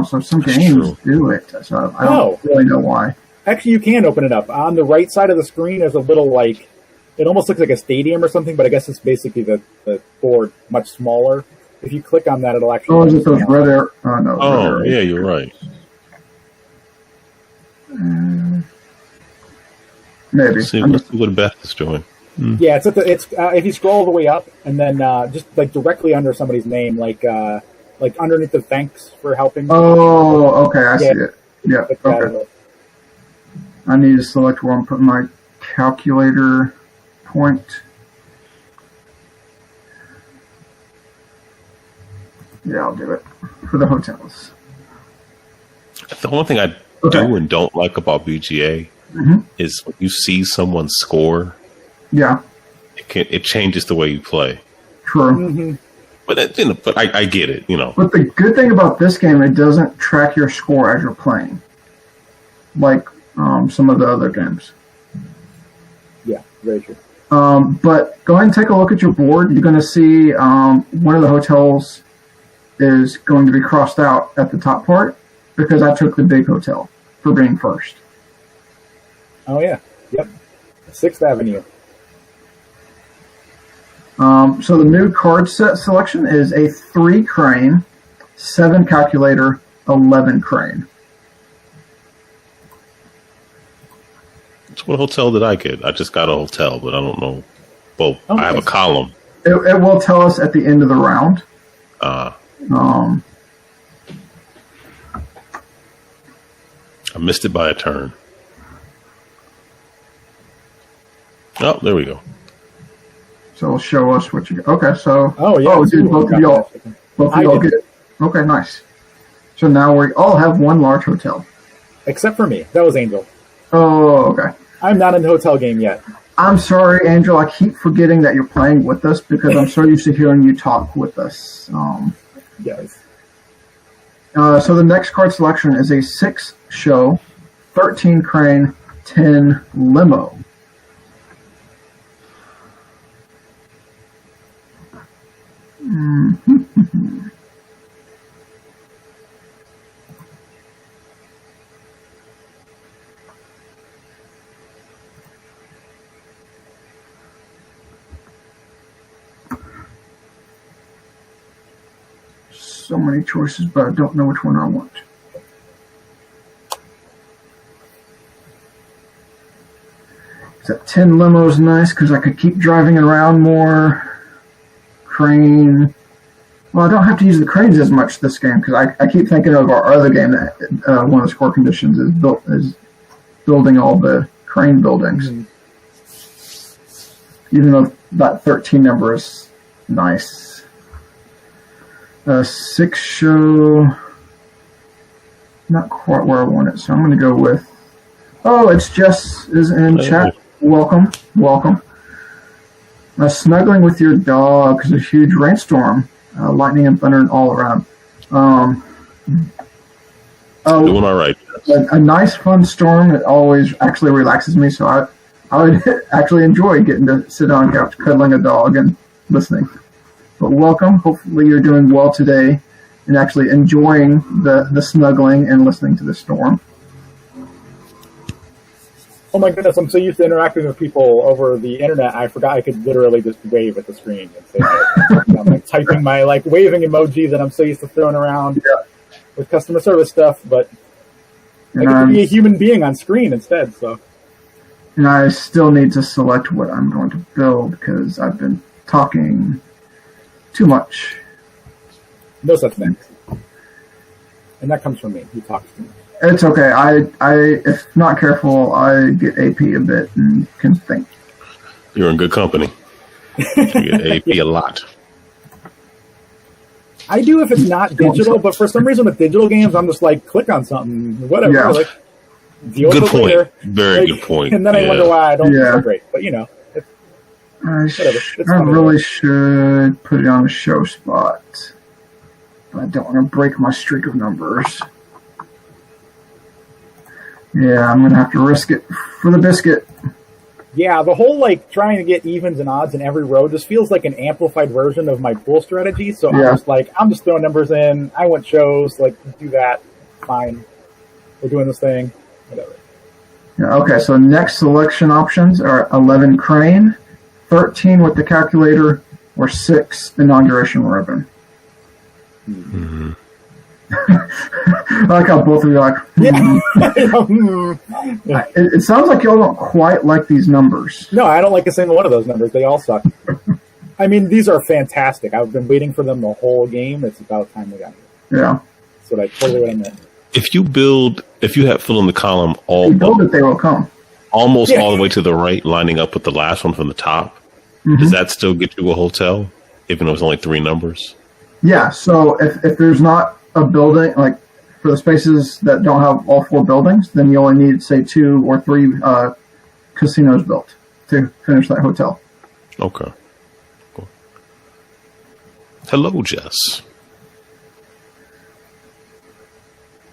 So some games do it. So I don't really know why. Actually, you can open it up. On the right side of the screen, there's a little, like, it almost looks like a stadium or something, but I guess it's basically the board much smaller. If you click on that, it'll actually... Oh, is it those red air? Oh, no. Oh, yeah, you're right. Maybe. See what Beth is doing. Yeah, it's if you scroll all the way up, and then just like directly under somebody's name, like underneath the thanks for helping. Oh, okay, I see it. Yeah, okay. I need to select where I'm putting my calculator point. Yeah, I'll do it for the hotels. The one thing I do and don't like about BGA is when you see someone score. Yeah, it changes the way you play. True, but I get it, But the good thing about this game, it doesn't track your score as you're playing, like some of the other games. Yeah, very true. But go ahead and take a look at your board. You're going to see one of the hotels is going to be crossed out at the top part because I took the big hotel for being first. Oh yeah, yep, 6th Avenue. So the new card set selection is a 3 crane, 7 calculator, 11 crane. So what hotel did I get? I just got a hotel, but I don't know. Well, I have a column. It will tell us at the end of the round. I missed it by a turn. Oh, there we go. So it'll show us what you get. Okay, so... dude, both of y'all get it. Okay, nice. So now we all have one large hotel. Except for me. That was Angel. Oh, okay. I'm not in the hotel game yet. I'm sorry, Angel. I keep forgetting that you're playing with us because I'm so used to hearing you talk with us. Yes. So the next card selection is a 6 show, 13 crane, 10 limo. So many choices, but I don't know which one I want. That 10 limo is nice because I could keep driving it around more. Crane. Well, I don't have to use the cranes as much this game because I keep thinking of our other game that one of the score conditions is building all the crane buildings. Even though that 13 number is nice. 6 show, not quite where I want it, so I'm going to go with. Oh, it's Jess is in chat. Welcome. Snuggling with your dog because there's a huge rainstorm, lightning and thunder all around. Doing all right. A nice, fun storm. It always actually relaxes me, so I would actually enjoy getting to sit on the couch, cuddling a dog, and listening. But welcome. Hopefully you're doing well today and actually enjoying the snuggling and listening to the storm. Oh my goodness, I'm so used to interacting with people over the internet, I forgot I could literally just wave at the screen. And say, I'm like typing my waving emoji that I'm so used to throwing around with customer service stuff, but I get to be a human being on screen instead. So, and I still need to select what I'm going to build because I've been talking too much. No such thing. And that comes from me. He talks too much. It's okay. I if not careful, I get AP a bit and can think. You're in good company. You get AP a lot. I do if it's not digital, but for some reason with digital games, I'm just like, click on something, whatever. Yeah. Deal Good with it point. later. Very good point. And then I wonder why I don't do so great. But I whatever. really should put it on a show spot. But I don't want to break my streak of numbers. Yeah, I'm going to have to risk it for the biscuit. Yeah, the whole trying to get evens and odds in every row just feels like an amplified version of my pool strategy. So I'm just throwing numbers in. I want shows, do that. Fine. We're doing this thing. Whatever. Yeah, okay, so next selection options are 11 crane, 13 with the calculator, or 6 inauguration ribbon. Mm-hmm. I like how both of you are like, it sounds like y'all don't quite like these numbers. No, I don't like a single one of those numbers. They all suck. I mean, these are fantastic. I've been waiting for them the whole game. It's about time they got here. Yeah. So totally what I meant. If you have fill in the column all they will come. Almost all the way to the right, lining up with the last one from the top, does that still get you a hotel, even though it's only 3 numbers? Yeah, so if there's not a building, for the spaces that don't have all 4 buildings, then you only need, say, 2 or 3 casinos built to finish that hotel. Okay. Cool. Hello, Jess.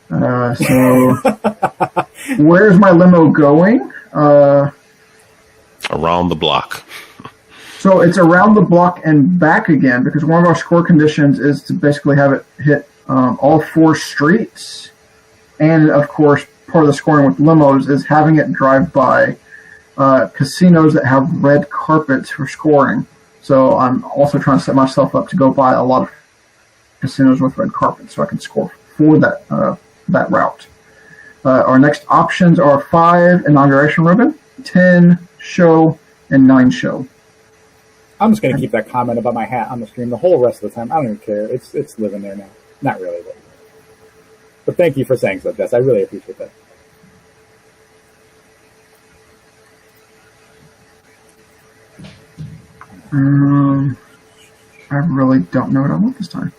So where's my limo going? Around the block. So it's around the block and back again, because one of our score conditions is to basically have it hit all 4 streets. And, of course, part of the scoring with limos is having it drive by casinos that have red carpets for scoring. So I'm also trying to set myself up to go by a lot of casinos with red carpets so I can score for that route. Our next options are 5 inauguration ribbon, 10 show, and 9 show. I'm just going to keep that comment about my hat on the stream the whole rest of the time. I don't even care. It's living there now. Not really, but thank you for saying so, Jess. I really appreciate that. I really don't know what I want this time.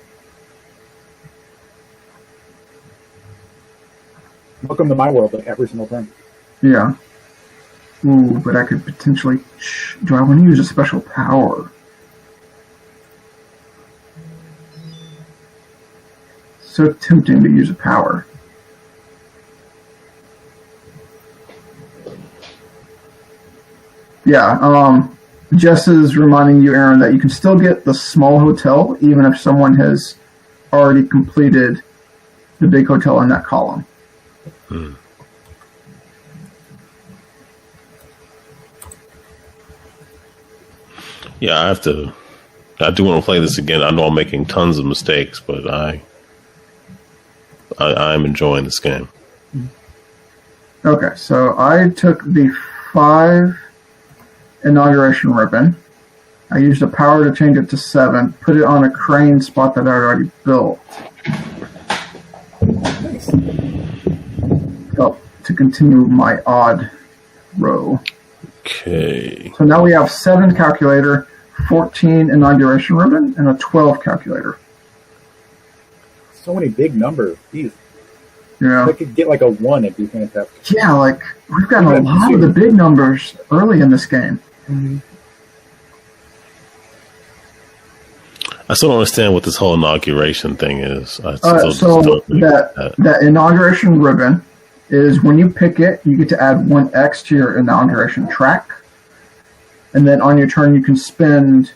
Welcome to my world, every single time. Yeah. Ooh, but I could potentially... Do I want to use a special power? So tempting to use a power. Yeah, Jess is reminding you, Aaron, that you can still get the small hotel even if someone has already completed the big hotel in that column. Yeah, I do want to play this again. I know I'm making tons of mistakes, but I'm enjoying this game. Okay, so I took the 5 inauguration ribbon. I used a power to change it to 7, put it on a crane spot that I already built. Nice. Oh, to continue my odd row. Okay. So now we have 7 calculator, 14 inauguration ribbon, and a 12 calculator. So many big numbers. Jeez. Yeah. If I could get a 1, it'd be fantastic. Yeah, we've got a lot of the big numbers early in this game. Mm-hmm. I still don't understand what this whole inauguration thing is. So that inauguration ribbon is when you pick it, you get to add 1 X to your inauguration track. And then on your turn, you can spend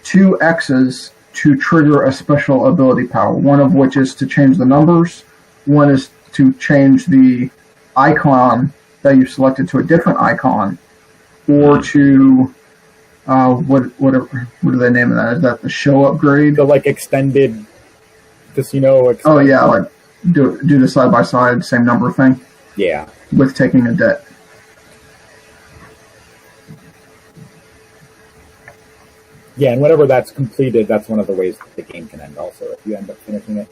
2 X's to trigger a special ability power, one of which is to change the numbers, one is to change the icon that you selected to a different icon, or to, what do they name that? Is that the show upgrade? The extended casino. Oh yeah, do the side-by-side, same number thing. Yeah. With taking a debt. Yeah, and whenever that's completed, that's one of the ways that the game can end also, if you end up finishing it.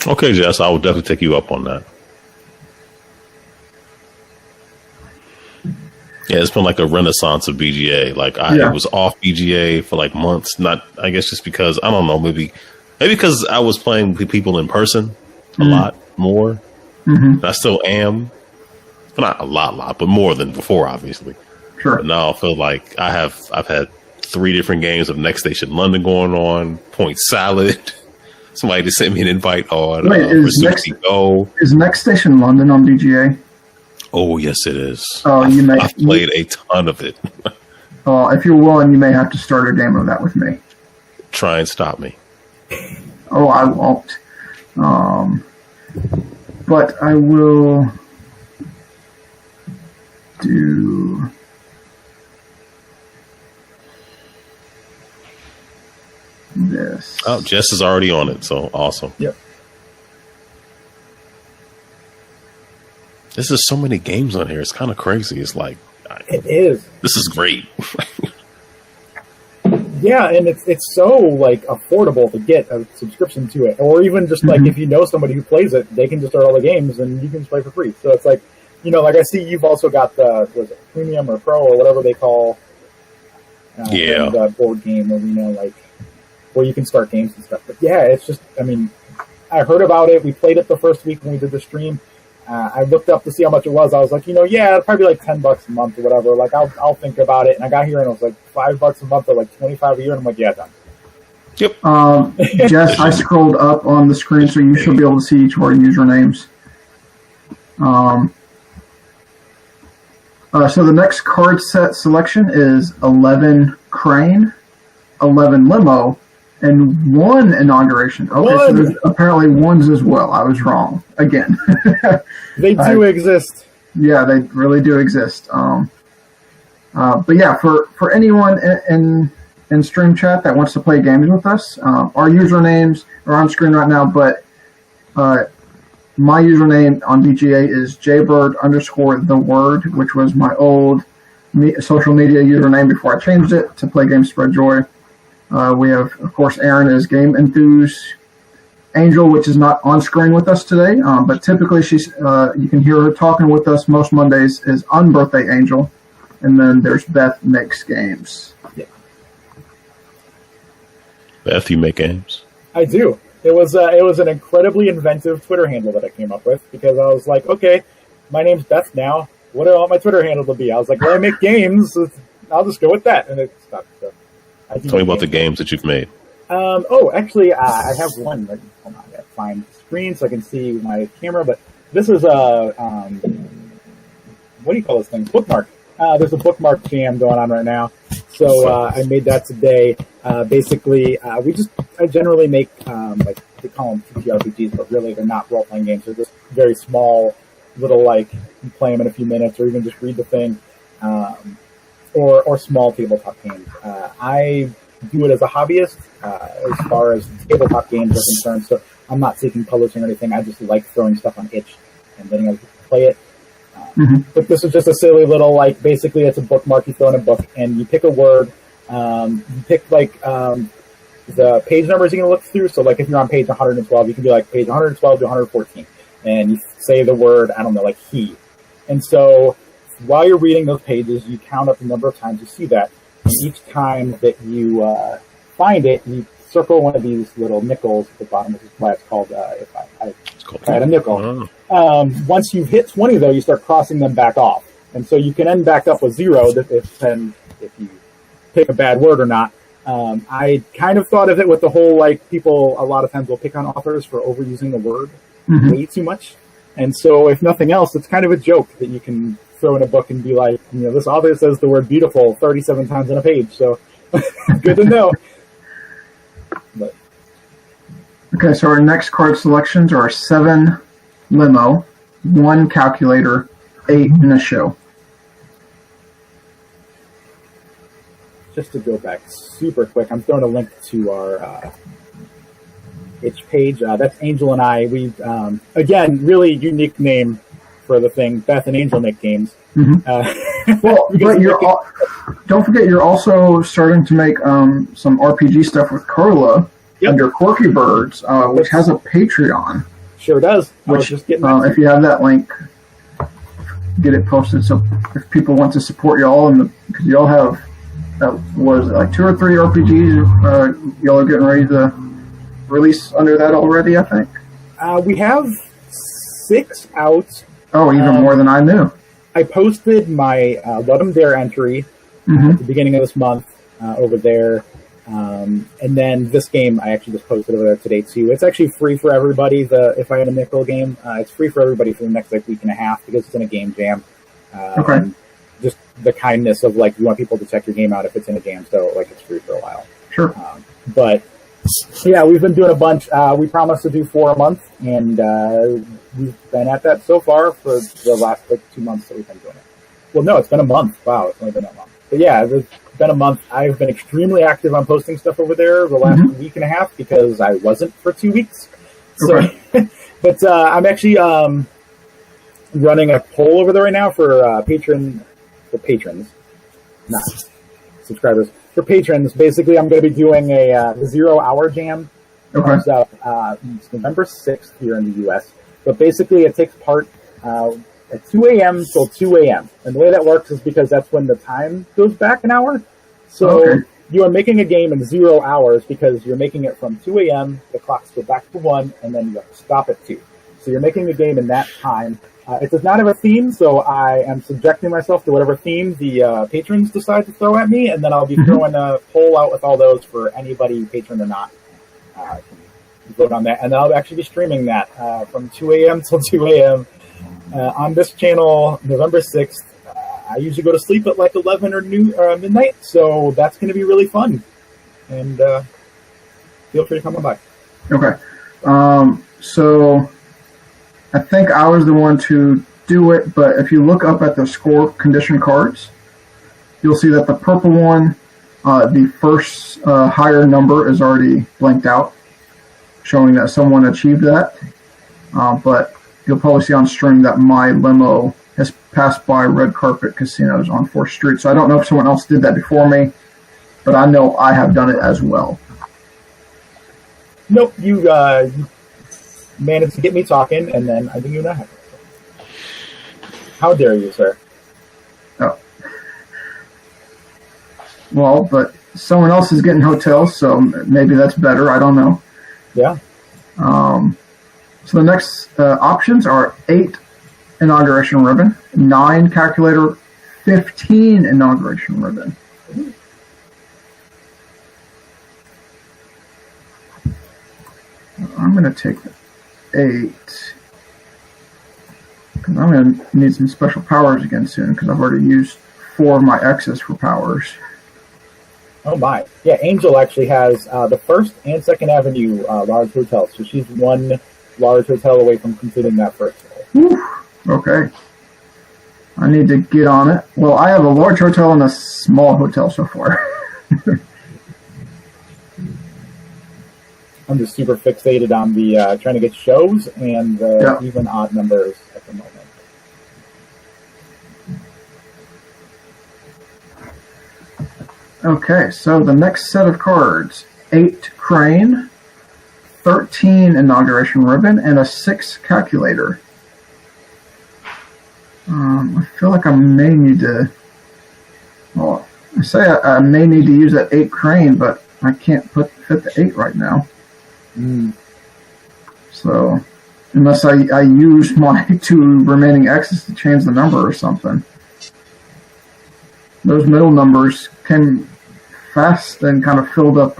Okay, Jess, I will definitely take you up on that. Yeah, it's been like a renaissance of BGA. Like I was off BGA for like months. Not, I guess, just because I don't know. Maybe because I was playing with people in person a lot more. I still am, not a lot, but more than before, obviously. Sure. But now I feel like I've had 3 different games of Next Station London going on. Point Salad. Somebody just sent me an invite on. Wait, is Next Station London on BGA? Oh, yes, it is. Oh, I've played a ton of it. If you're willing, you may have to start a game of that with me. Try and stop me. Oh, I won't. But I will do this. Oh, Jess is already on it, so awesome. Yep. This is so many games on here. It's kind of crazy. It's like it is. This is great. Yeah, and it's so like affordable to get a subscription to it, or even just like if you know somebody who plays it, they can just start all the games and you can just play for free. So it's like, like I see you've also got the premium or pro or whatever they call the board game arena, like where you can start games and stuff. But yeah, it's just, I mean, I heard about it. We played it the first week when we did the stream. I looked up to see how much it was. I was like, it'd probably be like $10 a month or whatever. Like, I'll think about it. And I got here and it was like $5 a month or like $25 a year. And I'm like, yeah, done. Yep. Jess, I scrolled up on the screen, so you should be able to see each of our usernames. So the next card set selection is 11 Crane, 11 Limo, and 1 Inauguration. Okay, so there's apparently ones as well. I was wrong again. They do exist. Yeah, they really do exist. But yeah, for anyone in stream chat that wants to play games with us, our usernames are on screen right now. But my username on BGA is jbird_theword, which was my old social media username before I changed it to Play Games Spread Joy. We have, of course, Aaron is Game Enthus. Angel, which is not on screen with us today, but typically she's you can hear her talking with us most Mondays, is Unbirthday Angel. And then there's Beth Makes Games. Yeah. Beth, you make games? I do. It was an incredibly inventive Twitter handle that I came up with, because I was like, okay, my name's Beth now. What do I want my Twitter handle to be? I was like, well, I make games. I'll just go with that. And it stuck. So tell me about the games that you've made. Actually, I have one. Hold on, I gotta find the screen so I can see my camera. But this is a what do you call this thing? Bookmark. There's a bookmark jam going on right now. So I made that today. Basically, I generally make like they call them TTRPGs, but really they're not role playing games. They're just very small, little like you play them in a few minutes, or even just read the thing, or small tabletop games. I do it as a hobbyist as far as tabletop games are concerned. So I'm not seeking publishing or anything. I just like throwing stuff on itch and letting other people play it. But this is just a silly little, like, basically it's a bookmark. You throw in a book and you pick a word. You pick like the page numbers you're going to look through. So like if you're on page 112, you can be like page 112 to 114. And you say the word, I don't know, like he. And so while you're reading those pages, you count up the number of times you see that. And each time that you find it, you circle one of these little nickels at the bottom, which is why it's called, if I had a nickel. Once you've hit 20, though, you start crossing them back off. And so you can end back up with 0 if you pick a bad word or not. I kind of thought of it with the whole, like, people a lot of times will pick on authors for overusing the word way too much. And so if nothing else, it's kind of a joke that you can throw in a book and be like, this author says the word beautiful 37 times on a page. So good to know. But. Okay, so our next card selections are 7 Limo, 1 Calculator, 8 in a show. Just to go back super quick, I'm throwing a link to our itch page. That's Angel and I. We again, really unique name for the thing. Beth and Angel make games. Well, but don't forget you're also starting to make some RPG stuff with Carla under Quirky Birds, which has a Patreon. Sure does. Which, if you have that link, get it posted. So if people want to support y'all, because y'all have, was it like 2 or 3 RPGs y'all are getting ready to release under that already, I think? We have 6 out. Oh, even more than I knew. I posted my Let 'em Dare entry at the beginning of this month over there. And then this game I actually just posted over there today too. It's actually free for everybody. If I Had a Nickel game, it's free for everybody for the next week and a half because it's in a game jam. And just the kindness of you want people to check your game out if it's in a jam, so it's free for a while. Sure. But yeah, we've been doing a bunch. We promised to do 4 a month, and we've been at that so far for the last 2 months that we've been doing it. Well, no, it's been a month. Wow, it's only been a month. But yeah, it's been a month. I've been extremely active on posting stuff over there the last week and a half because I wasn't for 2 weeks. So, but I'm actually running a poll over there right now for patrons, not subscribers. For patrons, basically, I'm going to be doing a 0 hour jam. Comes out it's November 6th here in the U.S. But basically, it takes part at 2 a.m. till 2 a.m. And the way that works is because that's when the time goes back an hour. So you are making a game in 0 hours because you're making it from 2 a.m., the clocks go back to 1, and then you have to stop at 2. So you're making a game in that time. It does not have a theme, so I am subjecting myself to whatever theme the patrons decide to throw at me, and then I'll be throwing a poll out with all those for anybody, patron or not, can vote on that. And then I'll actually be streaming that from 2 a.m. till 2 a.m. On this channel, November 6th. I usually go to sleep at 11 or midnight, so that's going to be really fun. And feel free to come on by. Okay. So I think I was the one to do it, but if you look up at the score condition cards, you'll see that the purple one, the first higher number is already blanked out, showing that someone achieved that. But you'll probably see on stream that my limo has passed by Red Carpet Casinos on 4th Street. So I don't know if someone else did that before me, but I know I have done it as well. Nope, you managed to get me talking, and then I think you and I have it. How dare you, sir? Oh. Well, but someone else is getting hotels, so maybe that's better. I don't know. Yeah. So the next options are 8 inauguration ribbon, 9 calculator, 15 inauguration ribbon. I'm going to take 8 because I'm going to need some special powers again soon because I've already used 4 of my X's for powers. Oh my. Yeah, Angel actually has the 1st and 2nd Avenue large hotels, so she's 1 large hotel away from completing that first level. Okay. I need to get on it. Well, I have a large hotel and a small hotel so far. I'm just super fixated on the trying to get shows and the even odd numbers at the moment. Okay, so the next set of cards, 8 crane, 13 inauguration ribbon, and a 6 calculator. I feel like I may need to, well, I say I may need to use that 8 crane, but I can't fit the 8 right now. So, unless I use my 2 remaining X's to change the number or something. Those middle numbers came fast and kind of filled up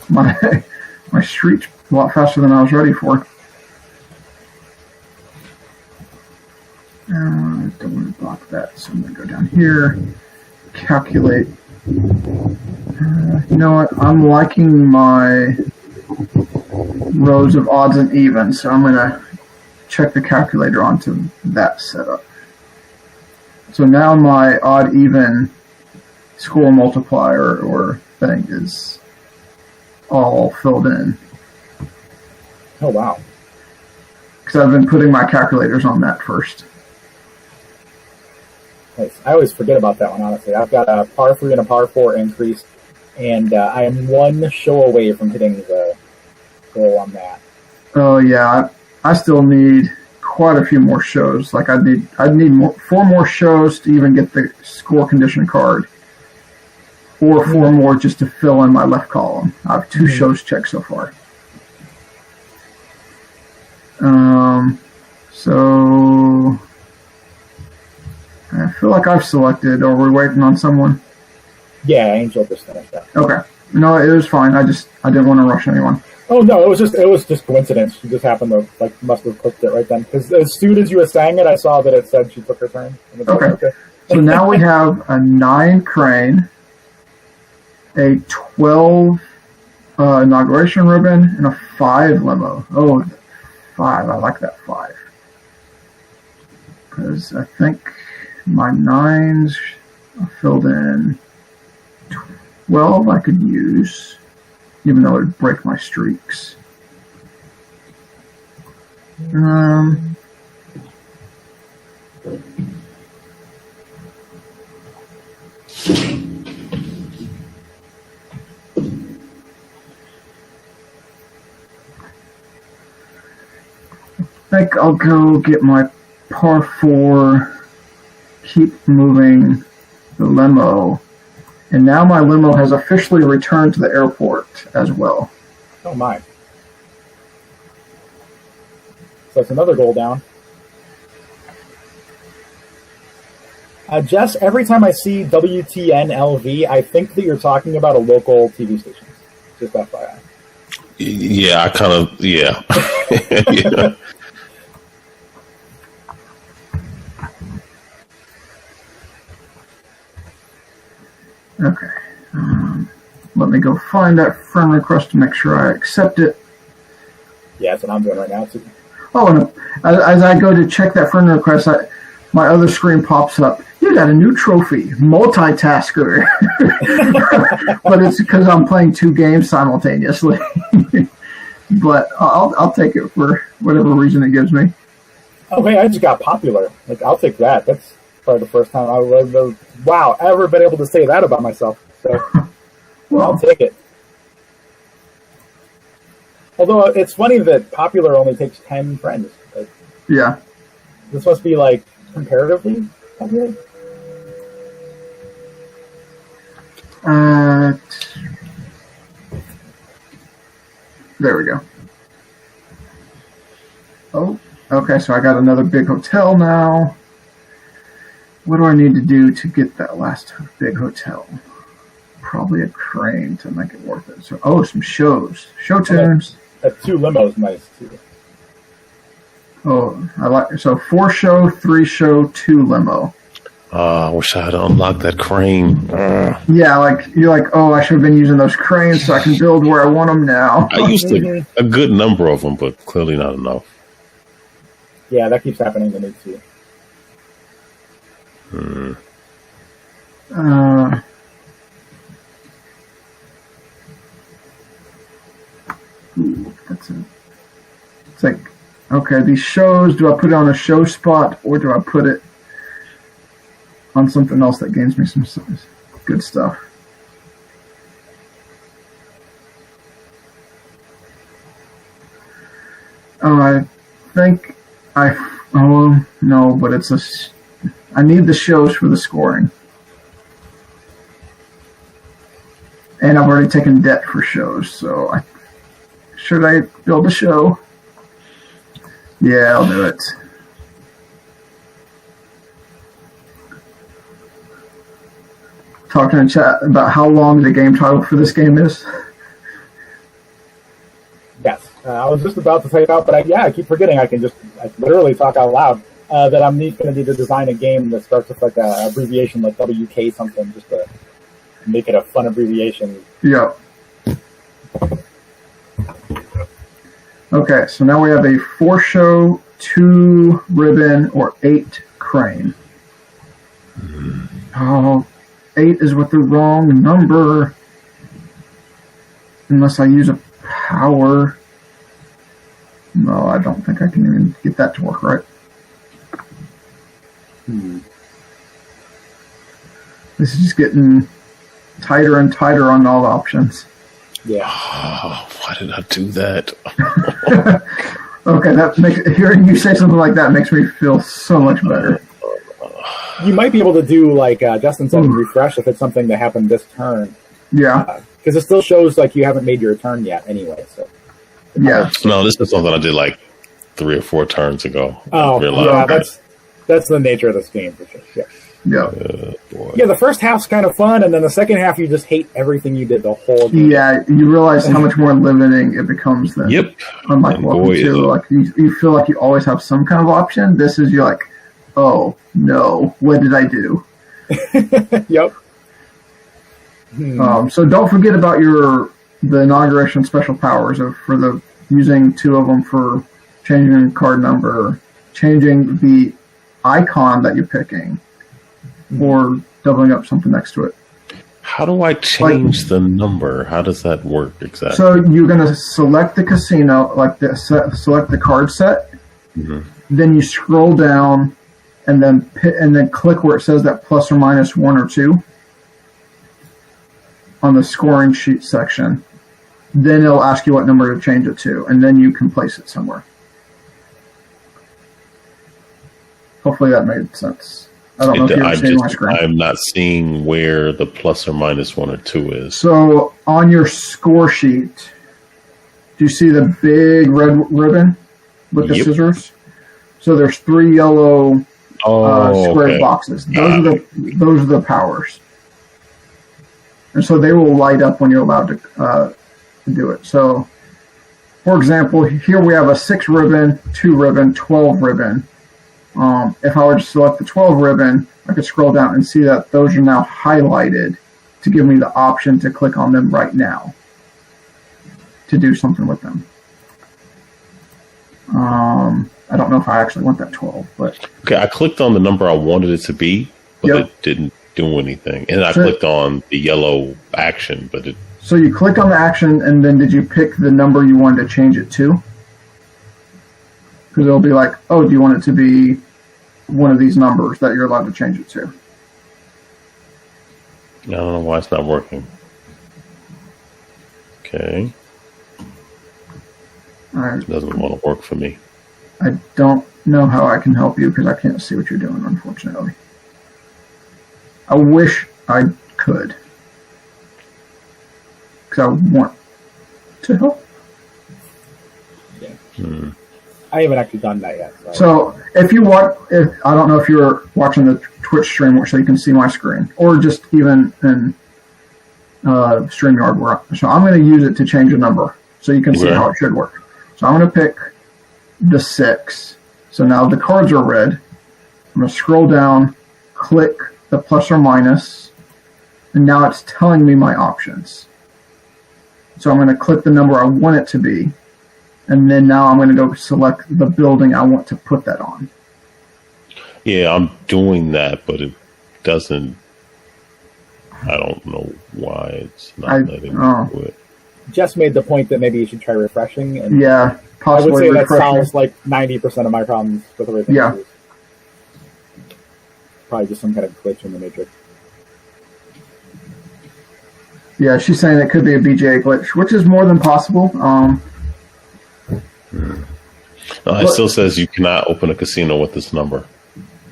my street a lot faster than I was ready for. I don't want to block that, so I'm going to go down here, calculate. You know what? I'm liking my rows of odds and evens, so I'm going to check the calculator onto that setup. So now my odd-even score multiplier or thing is all filled in. Oh, wow. Because I've been putting my calculators on that first. Nice. I always forget about that one, honestly. I've got a par 3 and a par 4 increase, and I am 1 show away from hitting the goal on that. Oh, yeah. I still need quite a few more shows. Like I'd need 4 more shows to even get the score condition card, or 4 more just to fill in my left column. I have 2 shows checked so far. So I feel like I've selected, or we're waiting on someone. Yeah, Angel just finished that. Okay. No, it was fine. I didn't want to rush anyone. Oh no, it was just coincidence. She just happened to must have clicked it right then. Because as soon as you were saying it, I saw that it said she took her turn. Okay. So now we have a 9 crane, a 12 inauguration ribbon, and a 5 limo. Oh, 5. I like that 5. Because I think my 9s are filled in. 12 I could use, even though it would break my streaks. I think I'll go get my par 4, keep moving the limo. And now my limo has officially returned to the airport as well. Oh my. So that's another goal down. Jess, every time I see WTN LV, I think that you're talking about a local TV station. Just FYI. Yeah, I kind of, yeah. Yeah. Okay. Let me go find that friend request to make sure I accept it. Yeah, that's what I'm doing right now, too. Oh, and as I go to check that friend request, my other screen pops up. You got a new trophy, multitasker. But it's because I'm playing 2 games simultaneously. But I'll take it for whatever reason it gives me. Okay, I just got popular. Like, I'll take that. That's probably the first time I've ever been able to say that about myself. So, well, I'll take it. Although it's funny that popular only takes 10 friends. Like, yeah. This must be like comparatively popular. There we go. Oh, okay, so I got another big hotel now. What do I need to do to get that last big hotel? Probably a crane to make it worth it. So, some shows. Show tunes. That 2 limos nice, too. Oh, I like so 4 show, 3 show, 2 limo. I wish I had unlocked that crane. Yeah, like you're like, I should have been using those cranes so I can build where I want them now. I used a good number of them, but clearly not enough. Yeah, that keeps happening to me too. It's like, okay, these shows, do I put it on a show spot or do I put it on something else that gains me some good stuff? I think no, but I need the shows for the scoring. And I've already taken debt for shows, so should I build a show? Yeah, I'll do it. Talking in chat about how long the game title for this game is. Yes, I was just about to type out, but I keep forgetting. I literally talk out loud that I'm going to need to design a game that starts with like a abbreviation like WK something, just to make it a fun abbreviation. Yeah. Okay, so now we have a 4 show, 2 ribbon, or 8 crane. Oh, 8 is with the wrong number. Unless I use a power. No, I don't think I can even get that to work right. This is just getting tighter and tighter on all the options. Yeah. Oh, why did I do that? Okay, hearing you say something like that makes me feel so much better. You might be able to do like Justin said, refresh if it's something that happened this turn. Yeah, because it still shows like you haven't made your turn yet anyway. So yeah. No, this is something I did like 3 or 4 turns ago. Oh, yeah, that's the nature of this game for sure. Yeah. Yeah. Yeah, the first half's kind of fun, and then the second half you just hate everything you did the whole game. Yeah, you realize how much more limiting it becomes then. Yep. Unlike Welcome to, like you feel like you always have some kind of option. This is you're like, oh no, what did I do? Yep. So don't forget about the inauguration special powers for using 2 of them for changing your card number, changing the icon that you're picking, or doubling up something next to it. How do I change the number? How does that work exactly? So you're going to select the casino, select the card set. Mm-hmm. Then you scroll down, and then click where it says that plus or minus 1 or 2 on the scoring sheet section. Then it'll ask you what number to change it to, and then you can place it somewhere. Hopefully that made sense. I don't know if you're seeing my screen. I'm not seeing where the plus or minus 1 or 2 is. So on your score sheet, do you see the big red ribbon with the scissors? So there's 3 yellow square boxes. Those are the powers, and so they will light up when you're allowed to do it. So, for example, here we have a 6 ribbon, 2 ribbon, 12 ribbon. If I were to select the 12 ribbon, I could scroll down and see that those are now highlighted to give me the option to click on them right now to do something with them. I don't know if I actually want that 12, but okay, I clicked on the number I wanted it to be, but it didn't do anything. And I clicked on the yellow action, but it. So you click on the action, and then did you pick the number you wanted to change it to? Because it'll be like, oh, do you want it to be one of these numbers that you're allowed to change it to? I don't know why it's not working. Okay. All right. It doesn't want to work for me. I don't know how I can help you because I can't see what you're doing, unfortunately. I wish I could. Because I want to help. Yeah. I haven't actually done that yet. So if you I don't know if you're watching the Twitch stream so you can see my screen, or just even in StreamYard. So I'm going to use it to change a number so you can see how it should work. So I'm going to pick the 6. So now the cards are red. I'm going to scroll down, click the plus or minus, and now it's telling me my options. So I'm going to click the number I want it to be. And then now I'm going to go select the building I want to put that on. Yeah, I'm doing that, but it doesn't. I don't know why it's not letting me do it. Jess made the point that maybe you should try refreshing. And yeah, I possibly would say refreshing. that solves like 90% of my problems with everything. Yeah. Probably just some kind of glitch in the matrix. Yeah, she's saying it could be a BGA glitch, which is more than possible. No, it still says you cannot open a casino with this number.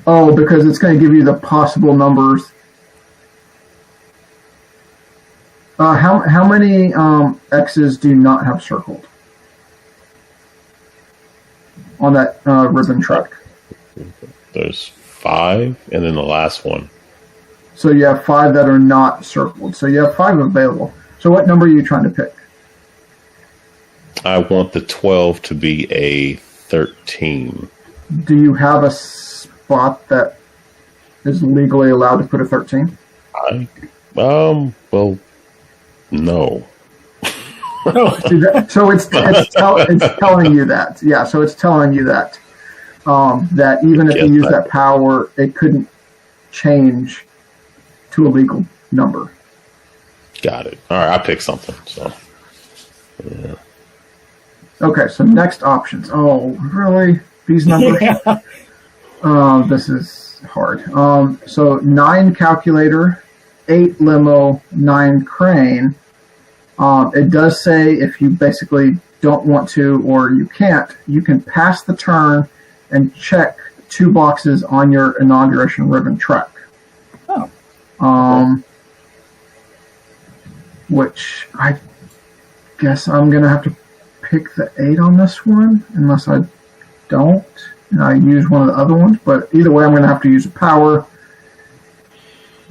Oh, because it's going to give you the possible numbers. How many X's do you not have circled on that ribbon track? There's 5, and then the last one. So you have 5 that are not circled. So you have 5 available. So what number are you trying to pick? I want the 12 to be a 13. Do you have a spot that is legally allowed to put a 13? Well, no. So it's telling you that. Yeah, so it's telling you that that even if you use that power, it couldn't change to a legal number. Got it. All right, I picked something. So, yeah. Okay, so next options. Oh, really? These numbers? Yeah. This is hard. So 9 calculator, 8 limo, 9 crane. It does say if you basically don't want to or you can't, you can pass the turn and check 2 boxes on your inauguration ribbon track. Oh. Okay. Which I guess I'm going to have to pick the 8 on this one, unless I don't, and I use one of the other ones. But either way, I'm going to have to use a power,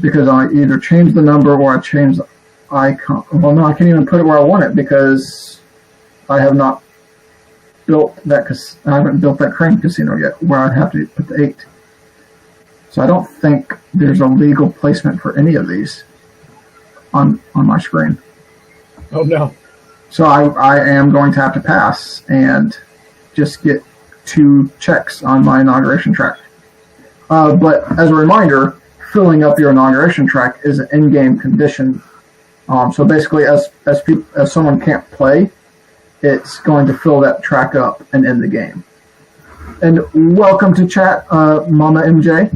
because I either change the number or I change the icon. Well, no, I can't even put it where I want it, because I have not built that. I haven't built that crane casino yet, where I have to put the 8. So I don't think there's a legal placement for any of these on my screen. Oh no! So I am going to have to pass and just get 2 checks on my inauguration track. But as a reminder, filling up your inauguration track is an in-game condition. So basically, as someone can't play, it's going to fill that track up and end the game. And welcome to chat, Mama MJ.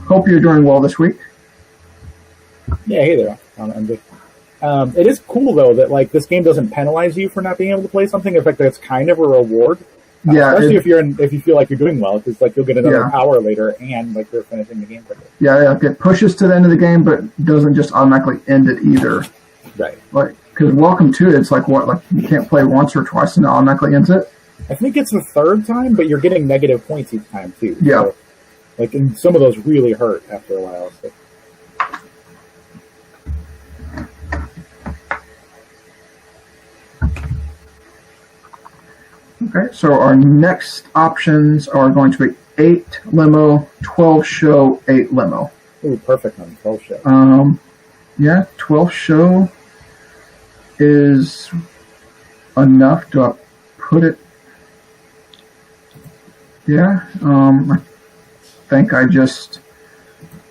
Hope you're doing well this week. Yeah, hey there, MJ. It is cool though that like this game doesn't penalize you for not being able to play something. In fact, it's kind of a reward. Yeah, especially if you feel like you're doing well, because like you'll get another power later and like you're finishing the game quicker. Yeah, it pushes to the end of the game, but doesn't just automatically end it either. Right. Like, because welcome to it's like what, like you can't play once or twice and it automatically ends it. I think it's the 3rd time, but you're getting negative points each time too. Yeah. So, like, and some of those really hurt after a while. So. Okay, so our next options are going to be 8 limo, 12 show, 8 limo. Ooh, perfect on 12 show. Yeah, 12 show is enough. Do I put it? Yeah, I think I just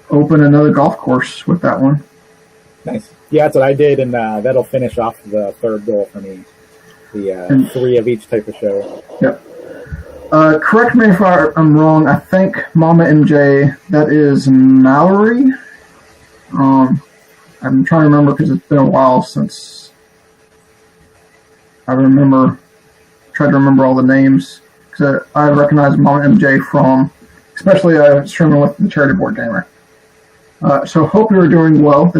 open another golf course with that one. Nice. Yeah, that's what I did, and that'll finish off the 3rd goal for me. The 3 of each type of show. Yep. Correct me if I'm wrong. I think Mama MJ, that is Mallory. I'm trying to remember because it's been a while since I tried to remember all the names. Because I recognize Mama MJ from, especially streaming with the Charity Board Gamer. So hope you're doing well.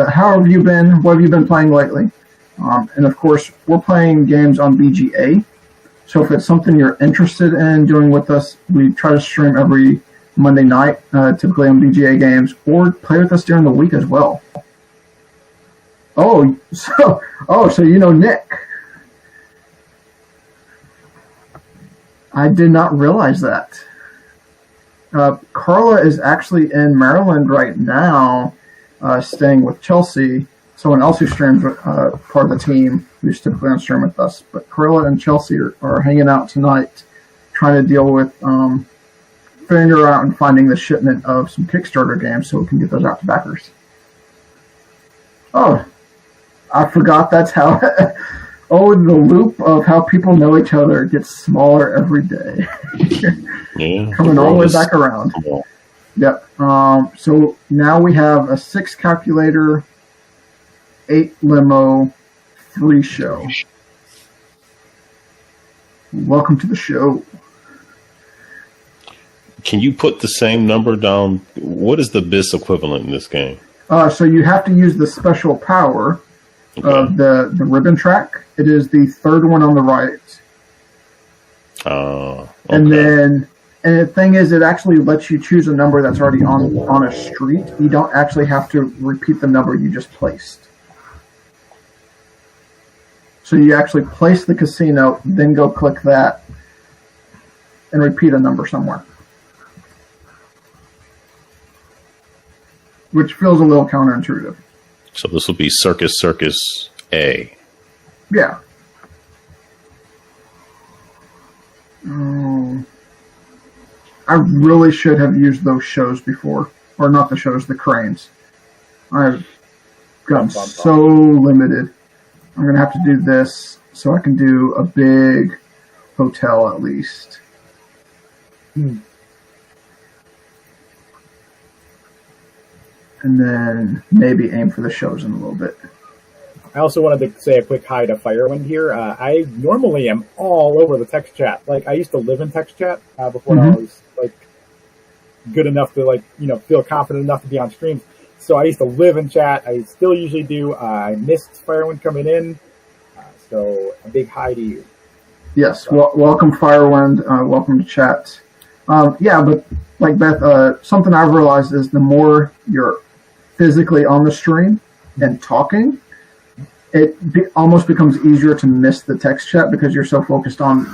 How have you been? What have you been playing lately? And of course, we're playing games on BGA. So if it's something you're interested in doing with us, we try to stream every Monday night, typically on BGA Games, or play with us during the week as well. So you know Nick. I did not realize that. Carla is actually in Maryland right now, staying with Chelsea. Someone else who streams part of the team who's typically on stream with us. But Carla and Chelsea are hanging out tonight, trying to deal with figuring out and finding the shipment of some Kickstarter games so we can get those out to backers. Oh, I forgot that's how. The loop of how people know each other gets smaller every day. Yeah, coming all the way back around. Yep. So now we have a 6 calculator, 8 limo, 3 show. Welcome to the show. Can you put the same number down? What is the BIS equivalent in this game? So you have to use the special power of the ribbon track. It is the 3rd one on the right. Okay. And the thing is, it actually lets you choose a number that's already on a street. You don't actually have to repeat the number you just placed. So you actually place the casino, then go click that, and repeat a number somewhere. Which feels a little counterintuitive. So this will be Circus A. Yeah. I really should have used those shows before. Or not the shows, the cranes. I've gotten so limited. I'm going to have to do this so I can do a big hotel at least. And then maybe aim for the shows in a little bit. I also wanted to say a quick hi to Firewind here. I normally am all over the text chat. Like, I used to live in text chat before I was like good enough to feel confident enough to be on streams. So I used to live in chat. I still usually do. I missed Firewind coming in, so a big hi to you. Yes, welcome Firewind. Welcome to chat. Yeah, but like Beth, something I've realized is the more you're physically on the stream and talking, it almost becomes easier to miss the text chat because you're so focused on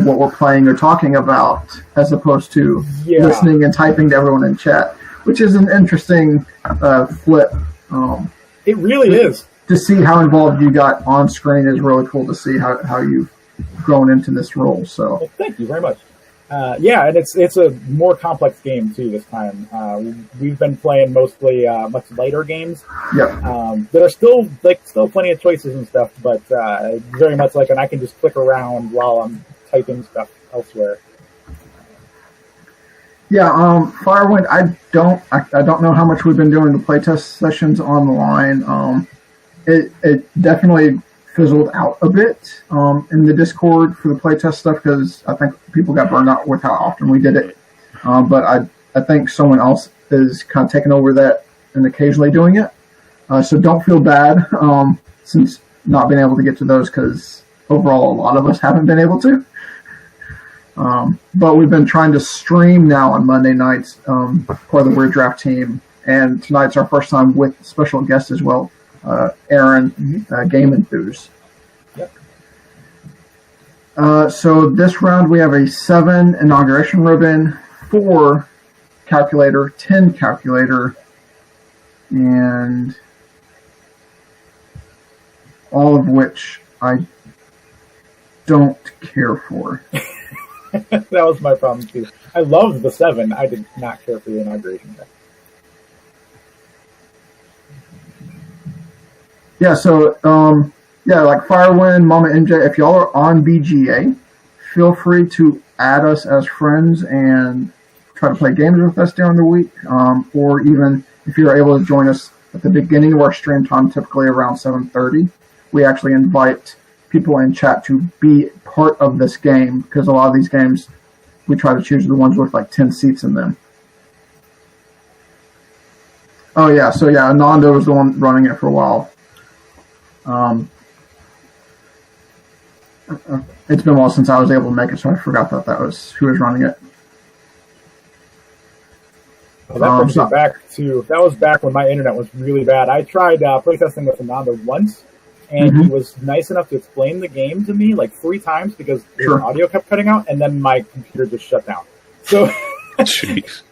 what we're playing or talking about as opposed to listening and typing to everyone in chat, which is an interesting flip. It really is. To see how involved you got on screen is really cool to see how you've grown into this role. So well, thank you very much. And it's a more complex game too this time. We've been playing mostly much lighter games. Yep. There are still plenty of choices and stuff, but very much like, and I can just click around while I'm typing stuff elsewhere. Yeah, Firewind. I don't know how much we've been doing the playtest sessions on the line. It definitely fizzled out a bit in the Discord for the playtest stuff because I think people got burned out with how often we did it. But I think someone else is kind of taking over that and occasionally doing it. So don't feel bad since not being able to get to those because overall a lot of us haven't been able to. But we've been trying to stream now on Monday nights for the Weird Giraffe team. And tonight's our first time with special guests as well. Aaron, Game Enthus. Yep. So this round we have a 7 inauguration ribbon, 4 calculator, 10 calculator, and all of which I don't care for. That was my problem too. I loved the 7. I did not care for the inauguration deck. Yeah, so, like Firewind, Mama MJ, if y'all are on BGA, feel free to add us as friends and try to play games with us during the week, or even if you're able to join us at the beginning of our stream time, typically around 7:30. We actually invite people in chat to be part of this game because a lot of these games, we try to choose the ones with like 10 seats in them. Oh, yeah, so yeah, Ananda was the one running it for a while. It's been a while since I was able to make it, so I forgot that was who was running it. Well, that brings me back to that was back when my internet was really bad. I tried playtesting with Ananda once, and he was nice enough to explain the game to me like 3 times because the audio kept cutting out, and then my computer just shut down. So Jeez.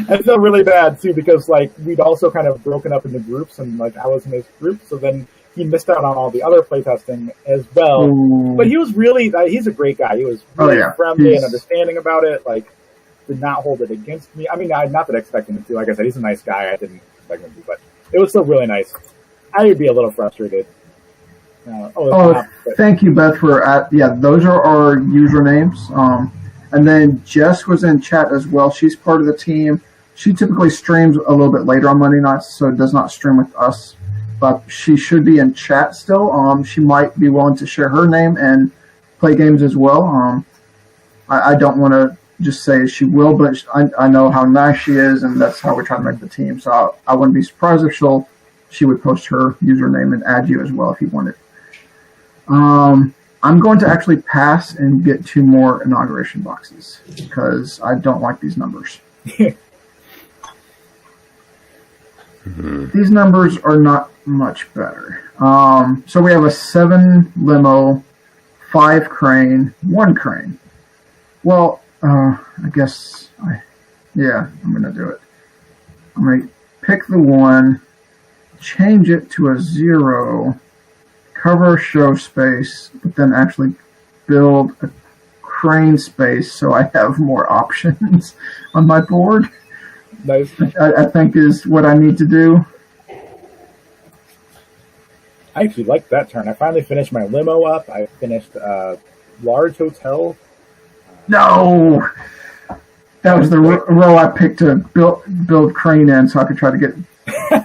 I felt really bad too because like we'd also kind of broken up into groups, and like I was in his group, so then he missed out on all the other playtesting as well. Ooh. But he was really, he's a great guy. He was really friendly and understanding about it. Like, did not hold it against me. I mean, not that I expected him to. Like I said, he's a nice guy. I didn't expect him to, but it was still really nice. I would be a little frustrated. Thank you, Beth, for those are our usernames. And then Jess was in chat as well. She's part of the team. She typically streams a little bit later on Monday nights, so does not stream with us. But she should be in chat still. She might be willing to share her name and play games as well. I don't want to just say she will, but I know how nice she is, and that's how we're trying to make the team. So I wouldn't be surprised if she would post her username and add you as well if you wanted. I'm going to actually pass and get 2 more inauguration boxes because I don't like these numbers. These numbers are not much better. So we have a 7 limo, 5 crane, 1 crane. Well, I guess I'm going to do it. I'm going to pick the 1, change it to a 0, cover show space, but then actually build a crane space so I have more options on my board. Nice. I think is what I need to do. I actually like that turn. I finally finished my limo up. I finished a large hotel. No! That was the row I picked to build crane in so I could try to get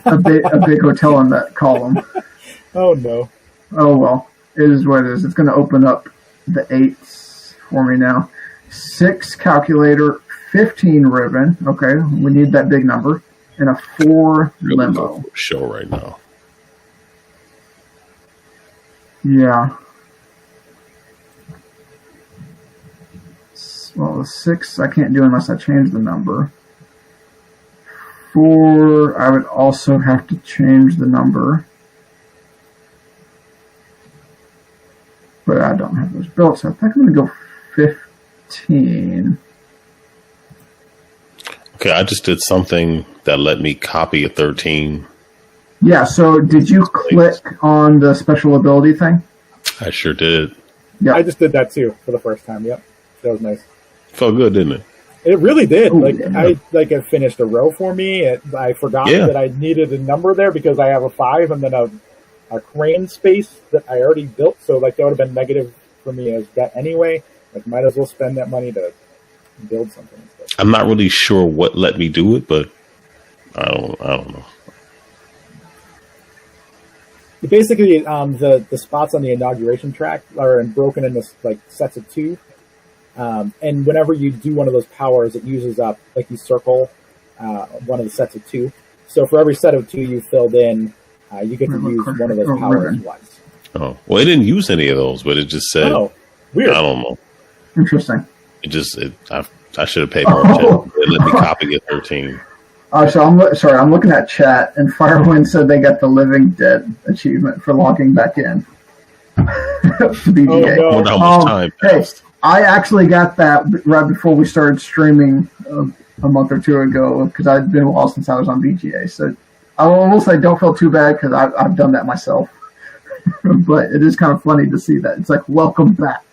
a big hotel in that column. Oh, no. Oh well, it is what it is. It's going to open up the 8s for me now. 6 calculator, 15 ribbon. Okay, we need that big number, and a 4 limo. Show right now. Yeah. Well, the 6 I can't do unless I change the number. 4, I would also have to change the number. But I don't have those built, so I think I'm going to go 15. Okay, I just did something that let me copy a 13. Yeah, so did you click on the special ability thing? I sure did. Yeah, I just did that too for the first time. Yep, that was nice. Felt good, didn't it? It really did. Ooh, It finished a row for me. I forgot that I needed a number there because I have a 5 and then a crane space that I already built. So that would have been negative for me as that anyway. Might as well spend that money to build something instead. I'm not really sure what let me do it, but I don't know. Basically, the spots on the inauguration track are broken into sets of 2. And whenever you do one of those powers, it uses up, you circle one of the sets of 2. So for every set of 2 you filled in, you get to use one of those powers once. Oh, well, it didn't use any of those, but it just said, oh, weird. I don't know. Interesting. I should have paid more attention. It let me copy a 13. So I'm looking at chat, and Firewind said they got the Living Dead achievement for logging back in. To BGA. Oh, no. I wonder how much time passed. Hey, I actually got that right before we started streaming a month or 2 ago because I'd been a while since I was on BGA. So I will say don't feel too bad because I've done that myself. But it is kind of funny to see that. It's like, welcome back.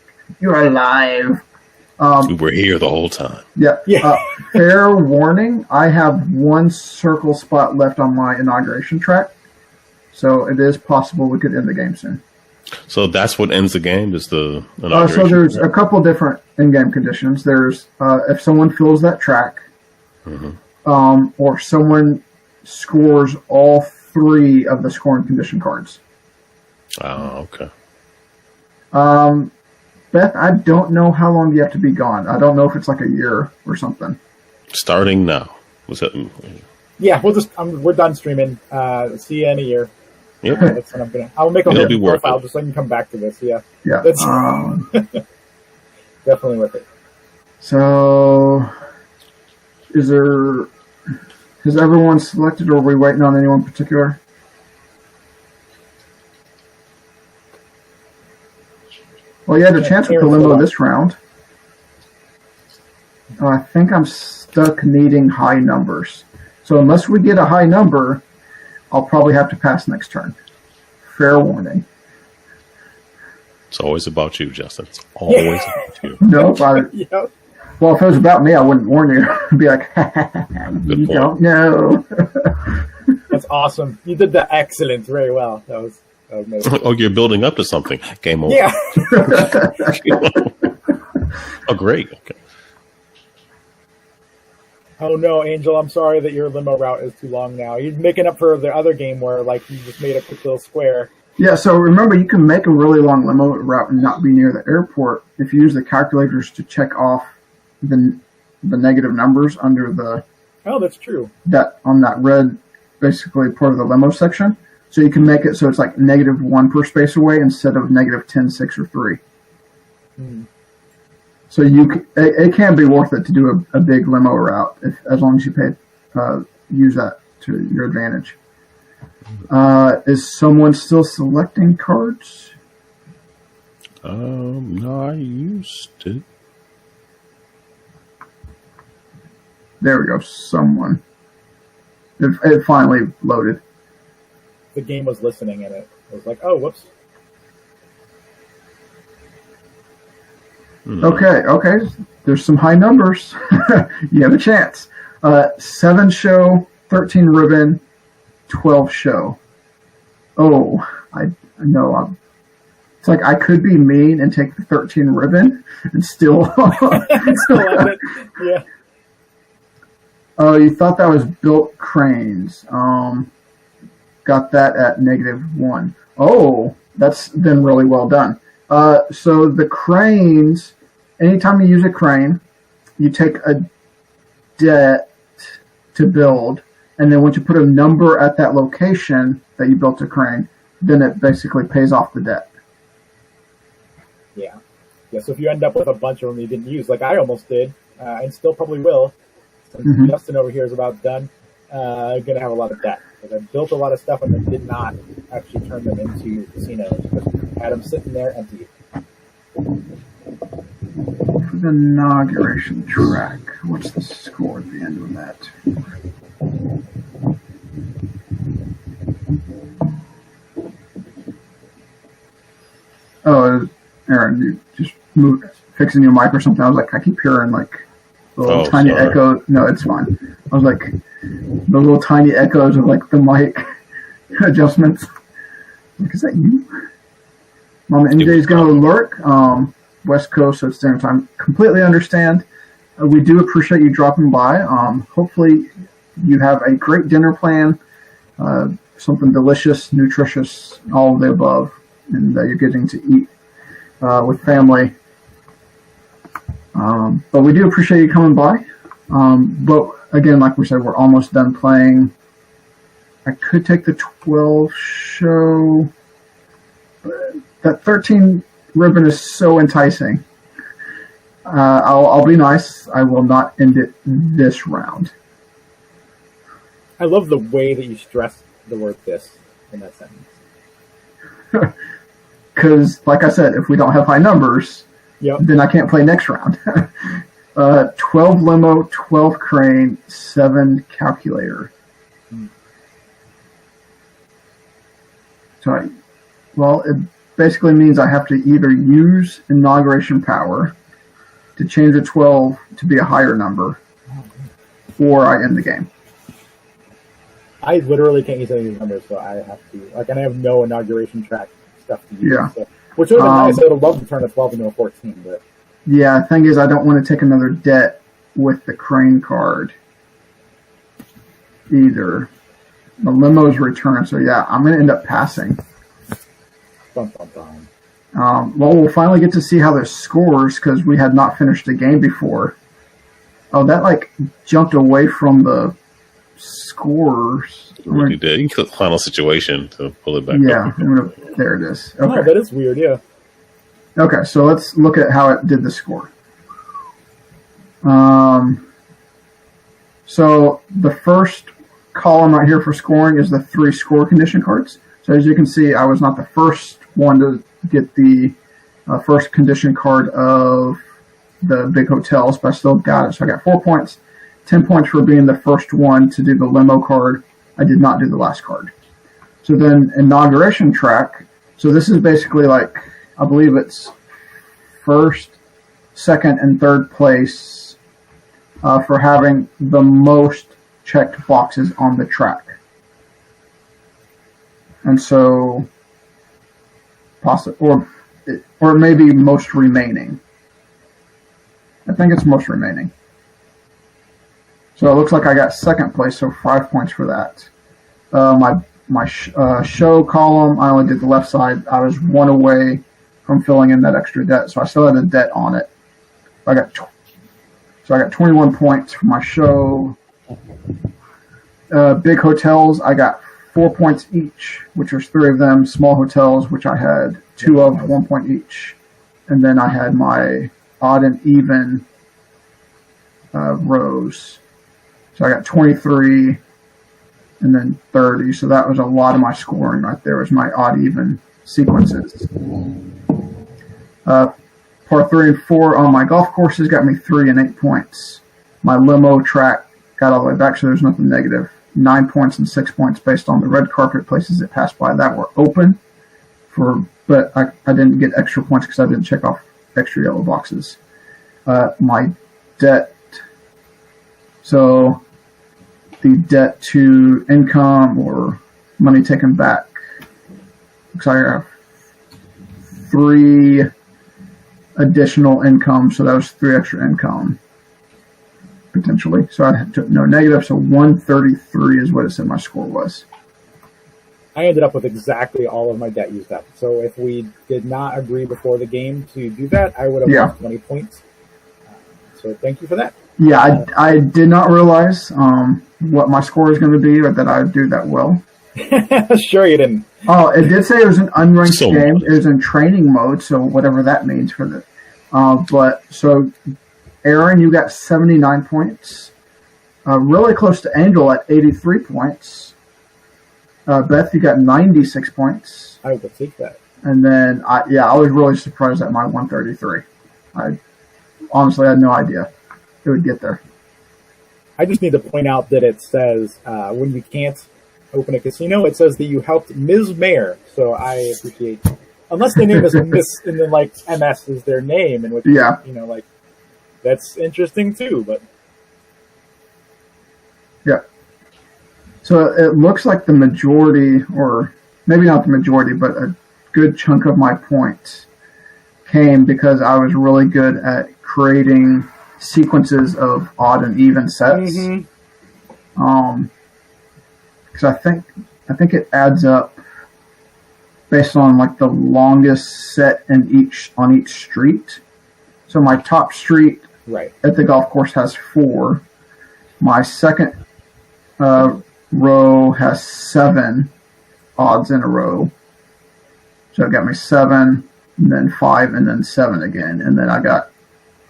You're alive. We were here the whole time. Yeah. Fair warning, I have 1 circle spot left on my inauguration track. So it is possible we could end the game soon. So that's what ends the game, is the inauguration? So there's a couple different in-game conditions. There's if someone fills that track, or someone scores all 3 of the scoring condition cards. Oh, okay. Beth, I don't know how long you have to be gone. I don't know if it's like a year or something. Starting now. Was that? Yeah, we're done streaming. See you in a year. Yep. That's what I'm gonna. I'll make a It'll be worth profile it. just so I can come back to this. Yeah. Yeah. That's definitely worth it. So, has everyone selected, or are we waiting on anyone particular? Well, you had a chance with the limo this round. I think I'm stuck needing high numbers. So unless we get a high number, I'll probably have to pass next turn. Fair warning. It's always about you, Justin. It's always about you. Nope. Yep. Well, if it was about me, I wouldn't warn you. I'd be like, you don't know. That's awesome. You did that excellent, very well. That was amazing. Oh, you're building up to something. Game over. Yeah. Oh, great. Okay. Oh no, Angel, I'm sorry that your limo route is too long now. You're making up for the other game where you just made a quick little square. Yeah, so remember, you can make a really long limo route and not be near the airport if you use the calculators to check off the negative numbers under the... Oh, that's true. On that red, basically part of the limo section. So you can make it so it's like -1 per space away instead of -10, 6, or 3. So it can be worth it to do a big limo route as long as you use that to your advantage. Is someone still selecting cards? No, I used it. There we go. Someone. It finally loaded. The game was listening and it was like, oh, whoops. Okay. There's some high numbers. You have a chance. 7 show, 13 ribbon, 12 show. Oh, I know. It's like I could be mean and take the 13 ribbon and still. Yeah. Oh, you thought that was built cranes. Got that at -1. Oh, that's been really well done. So the cranes, anytime you use a crane, you take a debt to build, and then once you put a number at that location that you built a crane, then it basically pays off the debt. Yeah. So if you end up with a bunch of them you didn't use, like I almost did, and still probably will, since Justin over here is about done, going to have a lot of debt. Because I built a lot of stuff and then did not actually turn them into casinos. Just had them sitting there empty. For the inauguration track, what's the score at the end of that? Oh, Aaron, you just moved, fixing your mic or something. I was like, I keep hearing like the little tiny echo. No, it's fine. I was like, the little tiny echoes of like the mic adjustments. Like, is that you? Mama MJ's going to lurk. West Coast, so it's dinner time. Completely understand. We do appreciate you dropping by. Hopefully you have a great dinner plan, something delicious, nutritious, all of the above, and that you're getting to eat with family. But we do appreciate you coming by. But again, like we said, we're almost done playing. I could take the 12 show, but that 13 ribbon is so enticing. I'll be nice. I will not end it this round. I love the way that you stress the word "this" in that sentence. Because, like I said, if we don't have high numbers, then I can't play next round. 12 limo, 12 crane, 7 calculator. So, well, it basically means I have to either use inauguration power to change the 12 to be a higher number, or I end the game. I literally can't use any of these numbers, so I have to. Like, and I have no inauguration track stuff to use. Yeah. So, which would have been nice. I would have loved to turn a 12 into a 14, but. Yeah, the thing is, I don't want to take another debt with the crane card either. The limo's return, so yeah, I'm going to end up passing. Bum, bum, bum. Well, we'll finally get to see how this scores because we had not finished the game before. Oh, that like jumped away from the scores. You did. You can click final situation to pull it back up. There it is. Okay. Oh, that is weird, yeah. Okay, so let's look at how it did the score. So the first column right here for scoring is the 3 score condition cards. So as you can see, I was not the first one to get the first condition card of the big hotels, but I still got it. So I got 4 points, 10 points for being the first one to do the limo card. I did not do the last card. So then inauguration track. So this is basically like, I believe it's first, second, and third place for having the most checked boxes on the track. And so, or maybe most remaining. I think it's most remaining. So it looks like I got second place, so 5 points for that. My show column, I only did the left side. I was 1 away from filling in that extra debt, so I still had a debt on it. I got 21 points for my show. Big hotels, I got 4 points each, which was 3 of them. Small hotels, which I had 2 of, 1 point each. And then I had my odd and even rows. So I got 23 and then 30. So that was a lot of my scoring right there, was my odd even sequences. Par 3 and 4 on my golf courses got me 3 and 8 points. My limo track got all the way back, so there's nothing negative. 9 points and 6 points based on the red carpet places that passed by that were open. But I didn't get extra points because I didn't check off extra yellow boxes. My debt. So the debt to income or money taken back. Because I have 3 additional income, so that was 3 extra income potentially. So I took no negative, so 133 is what it said my score was. I ended up with exactly all of my debt used up. So if we did not agree before the game to do that, I would have lost 20 points. So thank you for that. Yeah, I did not realize what my score is going to be, or that I would do that well. Sure you didn't. Oh, it did say it was an unranked game. It was in training mode, so whatever that means for the. But so, Aaron, you got 79 points. Really close to Angel at 83 points. Beth, you got 96 points. I would take that. And then, I was really surprised at my 133. I honestly had no idea it would get there. I just need to point out that it says when you can't open a casino, it says that you helped Ms. Mayor. So I appreciate, unless their name is Miss, and then like MS is their name, in which like that's interesting too. But yeah. So it looks like the majority, or maybe not the majority, but a good chunk of my points came because I was really good at creating sequences of odd and even sets. Because I think it adds up based on like the longest set on each street. So my top street at the golf course has 4. My second row has 7 odds in a row. So it got me 7, and then 5, and then 7 again. And then I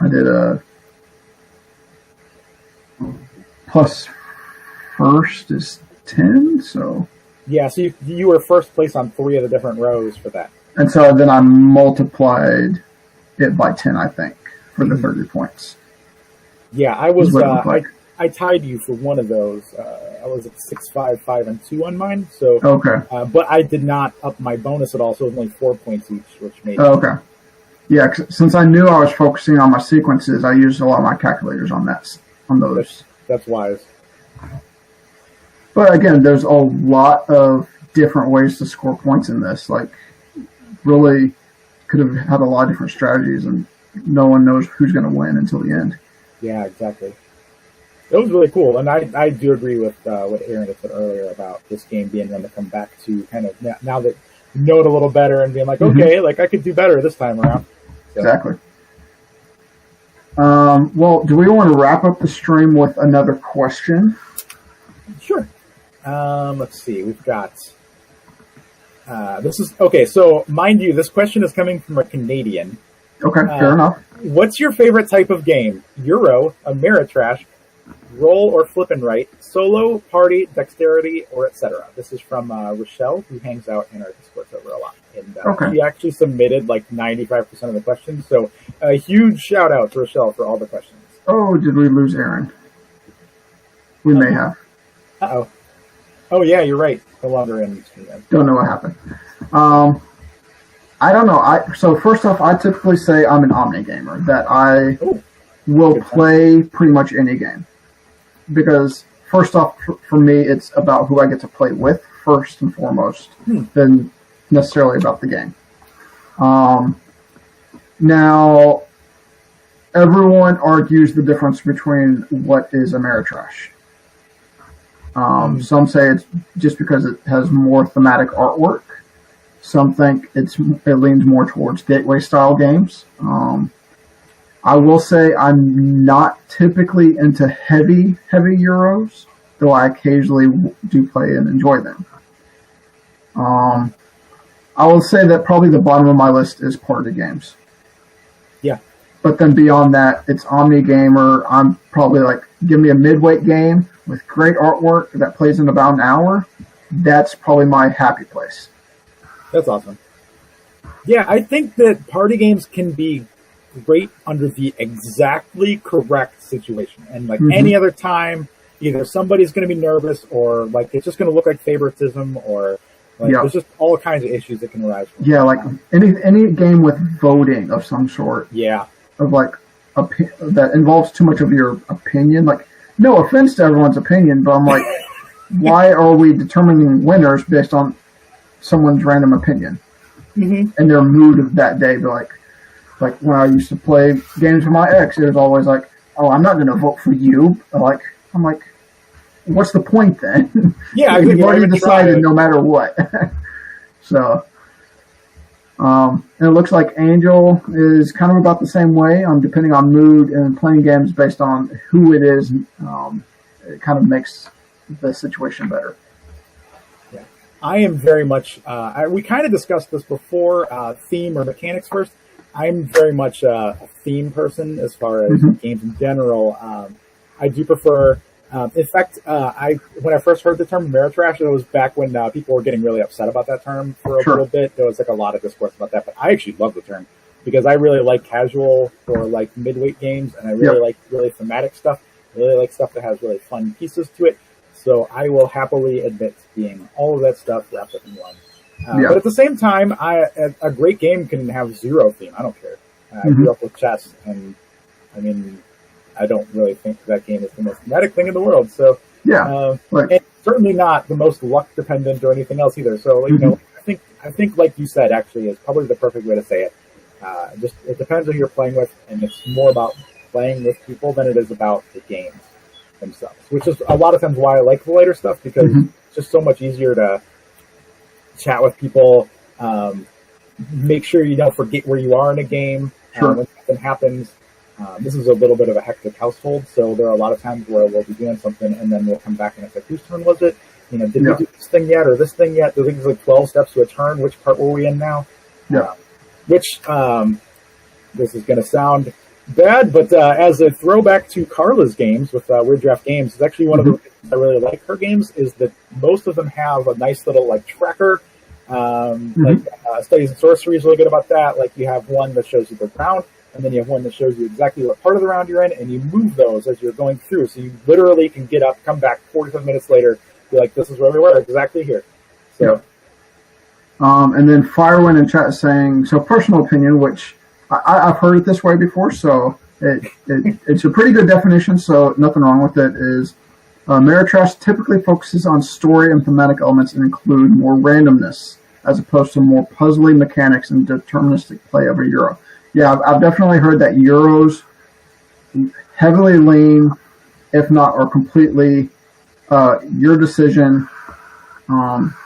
did a plus first is 10, so. Yeah, so you were first place on 3 of the different rows for that. And so then I multiplied it by 10, I think, for the 30 points. Yeah, I was, I tied you for one of those. I was at 6, 5, 5, and 2 on mine. So okay. But I did not up my bonus at all, so it was only 4 points each, which made okay. Yeah, since I knew I was focusing on my sequences, I used a lot of my calculators on those. That's wise. But again, there's a lot of different ways to score points in this. Like, really could have had a lot of different strategies, and no one knows who's going to win until the end. Yeah, exactly. It was really cool, and I do agree with what Aaron had said earlier about this game being one to come back to kind of now that you know it a little better and being like, okay, like I could do better this time around. So. Exactly. Well, do we want to wrap up the stream with another question? Sure. Let's see. We've got this is okay. So, mind you, this question is coming from a Canadian. Okay, fair enough. What's your favorite type of game? Euro, Ameritrash, roll or flip and write, solo, party, dexterity, or etc. This is from Rochelle, who hangs out in our Discord server a lot. And she actually submitted like 95% of the questions. So a huge shout out to Rochelle for all the questions. Oh, did we lose Aaron? We may have. Uh-oh. Oh, yeah, you're right. No longer in. Don't know what happened. I don't know. So first off, I typically say I'm an omni gamer, that I will play pretty much any game. Because first off, for me, it's about who I get to play with first and foremost, than necessarily about the game. Now, everyone argues the difference between what is Ameritrash. Some say it's just because it has more thematic artwork. Some think it leans more towards gateway style games. I will say I'm not typically into heavy Euros, though I occasionally do play and enjoy them. I will say that probably the bottom of my list is party games. Yeah. But then beyond that, it's Omni Gamer. I'm probably like, give me a midweight game with great artwork that plays in about an hour. That's probably my happy place. That's awesome. Yeah, I think that party games can be great under the exactly correct situation. And like any other time, either somebody's going to be nervous or like it's just going to look like favoritism or like there's just all kinds of issues that can arise from like any game with voting of some sort. Yeah. Of like that involves too much of your opinion. Like, no offense to everyone's opinion, but I'm like, why are we determining winners based on someone's random opinion and their mood of that day? Be like when I used to play games with my ex, it was always like, oh, I'm not going to vote for you. I'm like, what's the point then? Yeah, you've already decided no matter what. So, and it looks like Angel is kind of about the same way, depending on mood and playing games based on who it is. It kind of makes the situation better. Yeah, I am very much. We kind of discussed this before. Theme or mechanics first. I'm very much a theme person as far as games in general. I do prefer. In fact, when I first heard the term Ameritrash, it was back when people were getting really upset about that term for a little bit. There was like a lot of discourse about that, but I actually love the term because I really like casual or like midweight games, and I really like really thematic stuff. I really like stuff that has really fun pieces to it. So I will happily admit to being all of that stuff wrapped up in one. But at the same time, a great game can have zero theme. I don't care. I grew up with chess, and I mean, I don't really think that game is the most thematic thing in the world. So and certainly not the most luck dependent or anything else either. So you know, I think like you said, actually, is probably the perfect way to say it. Just it depends who you're playing with, and it's more about playing with people than it is about the games themselves. Which is a lot of times why I like the later stuff, because it's just so much easier to chat with people, make sure you don't forget where you are in a game when something happens. This is a little bit of a hectic household, so there are a lot of times where we'll be doing something and then we'll come back and it's like, whose turn was it? You know, did we do this thing yet or this thing yet? I think there's like 12 steps to a turn. Which part were we in now? This is going to sound bad, but as a throwback to Carla's games with Weird Giraffe Games, it's actually one of the reasons I really like her games is that most of them have a nice little like tracker. Studies in Sorcery is really good about that. Like you have one that shows you the round, and then you have one that shows you exactly what part of the round you're in, and you move those as you're going through. So you literally can get up, come back 45 minutes later, be like, this is where we were, exactly here. So, and then Firewind in chat is saying, so personal opinion, which I've heard it this way before, so it's a pretty good definition, so nothing wrong with it, is Ameritrash typically focuses on story and thematic elements and include more randomness, as opposed to more puzzly mechanics and deterministic play of a Euro. Yeah, I've definitely heard that Euros heavily lean, if not or completely, your decision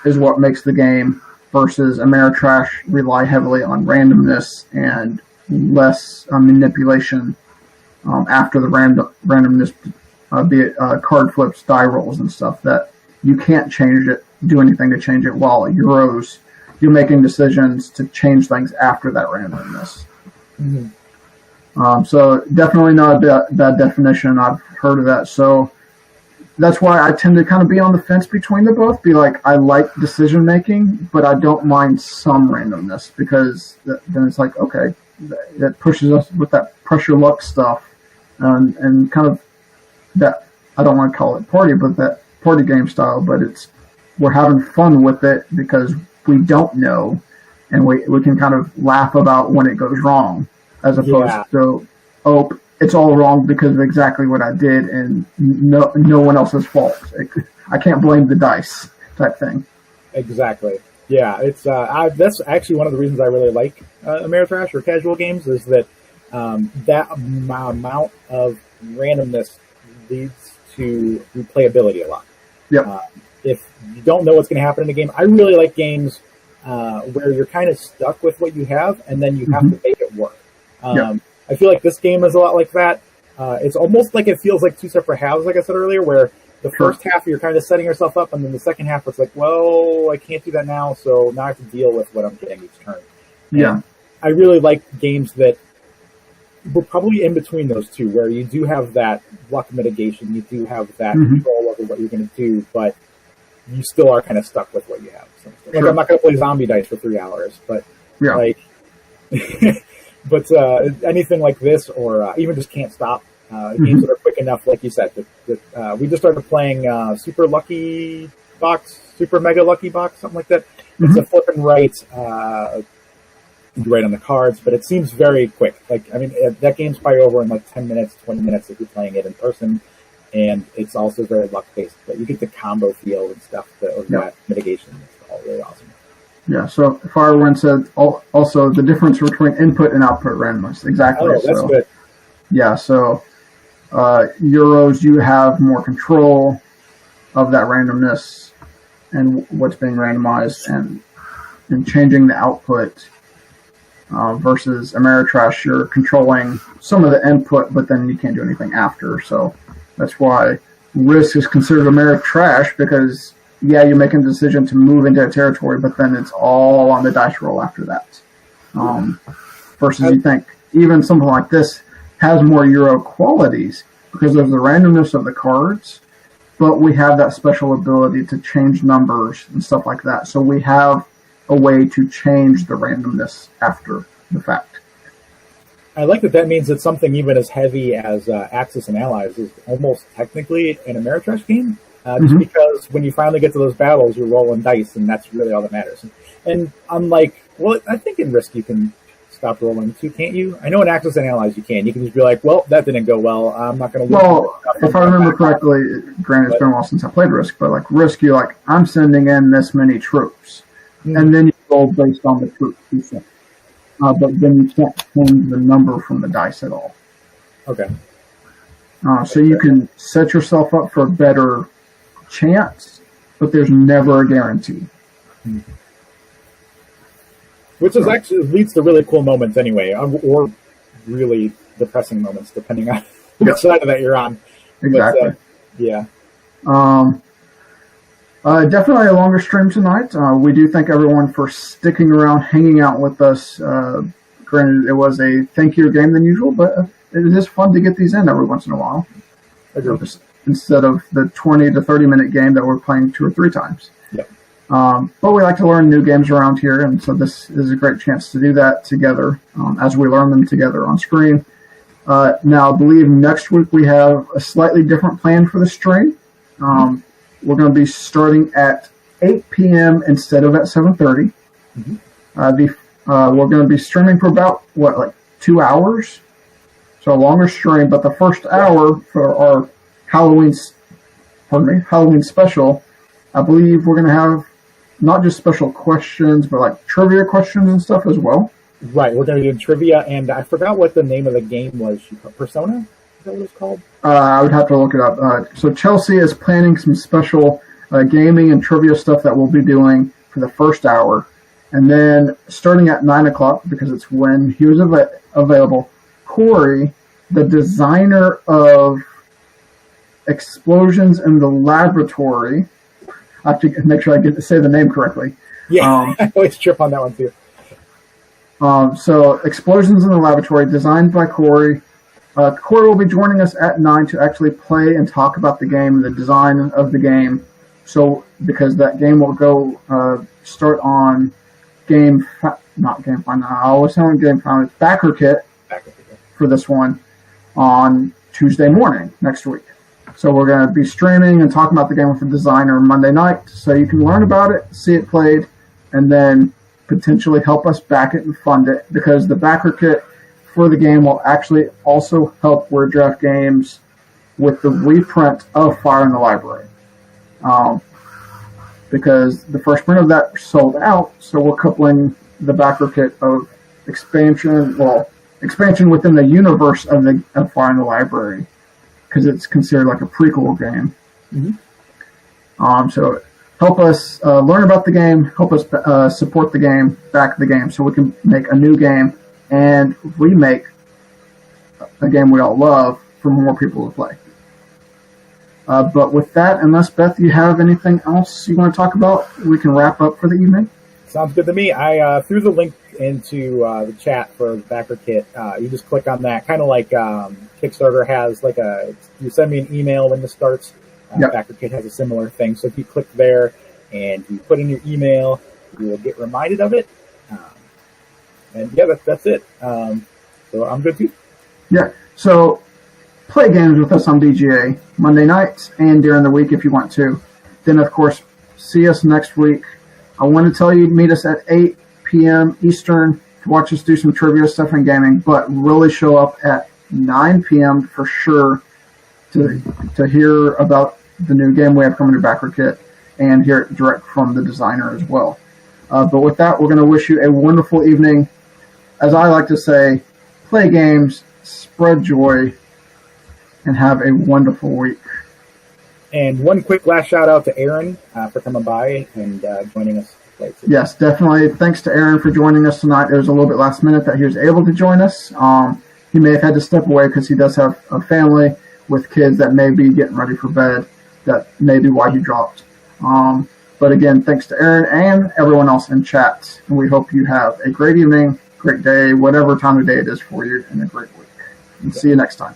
is what makes the game, versus Ameritrash rely heavily on randomness and less manipulation after the randomness, be it card flips, die rolls, and stuff that you can't do anything to change it, while Euros, you're making decisions to change things after that randomness. So definitely not that definition. I've heard of that. So that's why I tend to kind of be on the fence between the both. Be like, I like decision making, but I don't mind some randomness, because then it's like, okay, that pushes us with that pressure luck stuff, and kind of that, I don't want to call it party, but that party game style. But we're having fun with it because we don't know, and we can kind of laugh about when it goes wrong, as opposed to, it's all wrong because of exactly what I did, and no one else's fault. I can't blame the dice type thing. Exactly. Yeah, it's that's actually one of the reasons I really like Ameritrash or casual games, is that that amount of randomness leads to replayability a lot. If you don't know what's going to happen in a game, I really like games where you're kind of stuck with what you have, and then you have to make it work. I feel like this game is a lot like that. It's almost like it feels like two separate halves, like I said earlier, where the first half you're kind of setting yourself up, and then the second half it's like, well, I can't do that now, so now I have to deal with what I'm getting each turn. And I really like games that we're probably in between those two, where you do have that luck mitigation, you do have that control over what you're going to do, but you still are kind of stuck with what you have. So, like, I'm not going to play zombie dice for 3 hours, but like... But anything like this, or even just Can't Stop, games that are quick enough, like you said, that we just started playing Super Mega Lucky Box, something like that. It's a flip and write, you write on the cards, but it seems very quick. Like, I mean, that game's probably over in like 10 minutes, 20 minutes if you're playing it in person, and it's also very luck-based, but you get the combo feel and stuff, that mitigation. It's all really awesome. Yeah, so Firewind said also the difference between input and output randomness. Exactly. Oh, that's good. Yeah, so Euros, you have more control. of that randomness and what's being randomized and changing the output versus Ameritrash, you're controlling some of the input, but then you can't do anything after. So that's why Risk is considered Ameritrash, because, yeah, you're making a decision to move into a territory, but then it's all on the dice roll after that. Versus you think even something like this has more Euro qualities because of the randomness of the cards, but we have that special ability to change numbers and stuff like that. So we have a way to change the randomness after the fact. I like that means that something even as heavy as Axis and Allies is almost technically an Ameritrash game, just because when you finally get to those battles, you're rolling dice, and that's really all that matters. And unlike, well, I think in Risk you can stop rolling too, can't you? I know in Axis and Allies you can. You can just be like, well, that didn't go well. I'm not going to. Well, if I remember correctly, granted it's been a while since I played Risk, but like Risk, you're like, I'm sending in this many troops, and then you roll based on the troops you send. But then you can't change the number from the dice at all. Okay. So you can set yourself up for a better chance, but there's never a guarantee. Which is actually leads to really cool moments anyway, or really depressing moments, depending on which side of that you're on. Exactly. But, yeah. Definitely a longer stream tonight. We do thank everyone for sticking around, hanging out with us. Granted, it was a thankier game than usual, but it is fun to get these in every once in a while. Instead of the 20 to 30-minute game that we're playing 2 or 3 times. Yep. But we like to learn new games around here, and so this is a great chance to do that together as we learn them together on screen. Now, I believe next week we have a slightly different plan for the stream. We're going to be starting at 8 p.m. instead of at 7:30. We're going to be streaming for about, 2 hours? So a longer stream, but the first hour for our Halloween special, I believe we're going to have not just special questions, but like trivia questions and stuff as well. Right, we're going to do trivia, and I forgot what the name of the game was. Persona? Is that what it's called? I would have to look it up. So Chelsea is planning some special gaming and trivia stuff that we'll be doing for the first hour. And then starting at 9 o'clock, because it's when he was available, Corey, the designer of Explosions in the Laboratory, I have to make sure I get to say the name correctly. Yeah, I always trip on that one too. So Explosions in the Laboratory, designed by Corey. Corey will be joining us at 9 to actually play and talk about the game and the design of the game. So, because that game will go start on Backer Kit for this one on Tuesday morning next week. So we're going to be streaming and talking about the game with the designer Monday night, so you can learn about it, see it played, and then potentially help us back it and fund it, because the Backer Kit for the game will actually also help Weird Giraffe Games with the reprint of Fire in the Library. Because the first print of that sold out, so we're coupling the Backer Kit of expansion within the universe of Fire in the Library, because it's considered like a prequel game. So help us learn about the game, help us support the game, back the game, so we can make a new game and remake a game we all love for more people to play. But with that, unless, Beth, you have anything else you want to talk about, we can wrap up for the evening. Sounds good to me. I threw the link into the chat for the Backer Kit. You just click on that, kind of like Kickstarter has you send me an email when this starts. Yep. Backer Kit has a similar thing. So if you click there and you put in your email, you will get reminded of it. And yeah, that's it. So I'm good too. Yeah. So play games with us on BGA Monday nights and during the week if you want to. Then, of course, see us next week. I want to tell you, meet us at 8 p.m. Eastern to watch us do some trivia stuff and gaming, but really show up at 9 p.m. for sure to hear about the new game we have coming to Backer Kit and hear it direct from the designer as well. But with that, we're going to wish you a wonderful evening. As I like to say, play games, spread joy, and have a wonderful week. And one quick last shout out to Aaron for coming by and joining us. Yes, definitely. Thanks to Aaron for joining us tonight. It was a little bit last minute that he was able to join us. He may have had to step away because he does have a family with kids that may be getting ready for bed. That may be why he dropped. But again, thanks to Aaron and everyone else in chat. And we hope you have a great evening, great day, whatever time of day it is for you, and a great week. And see you next time.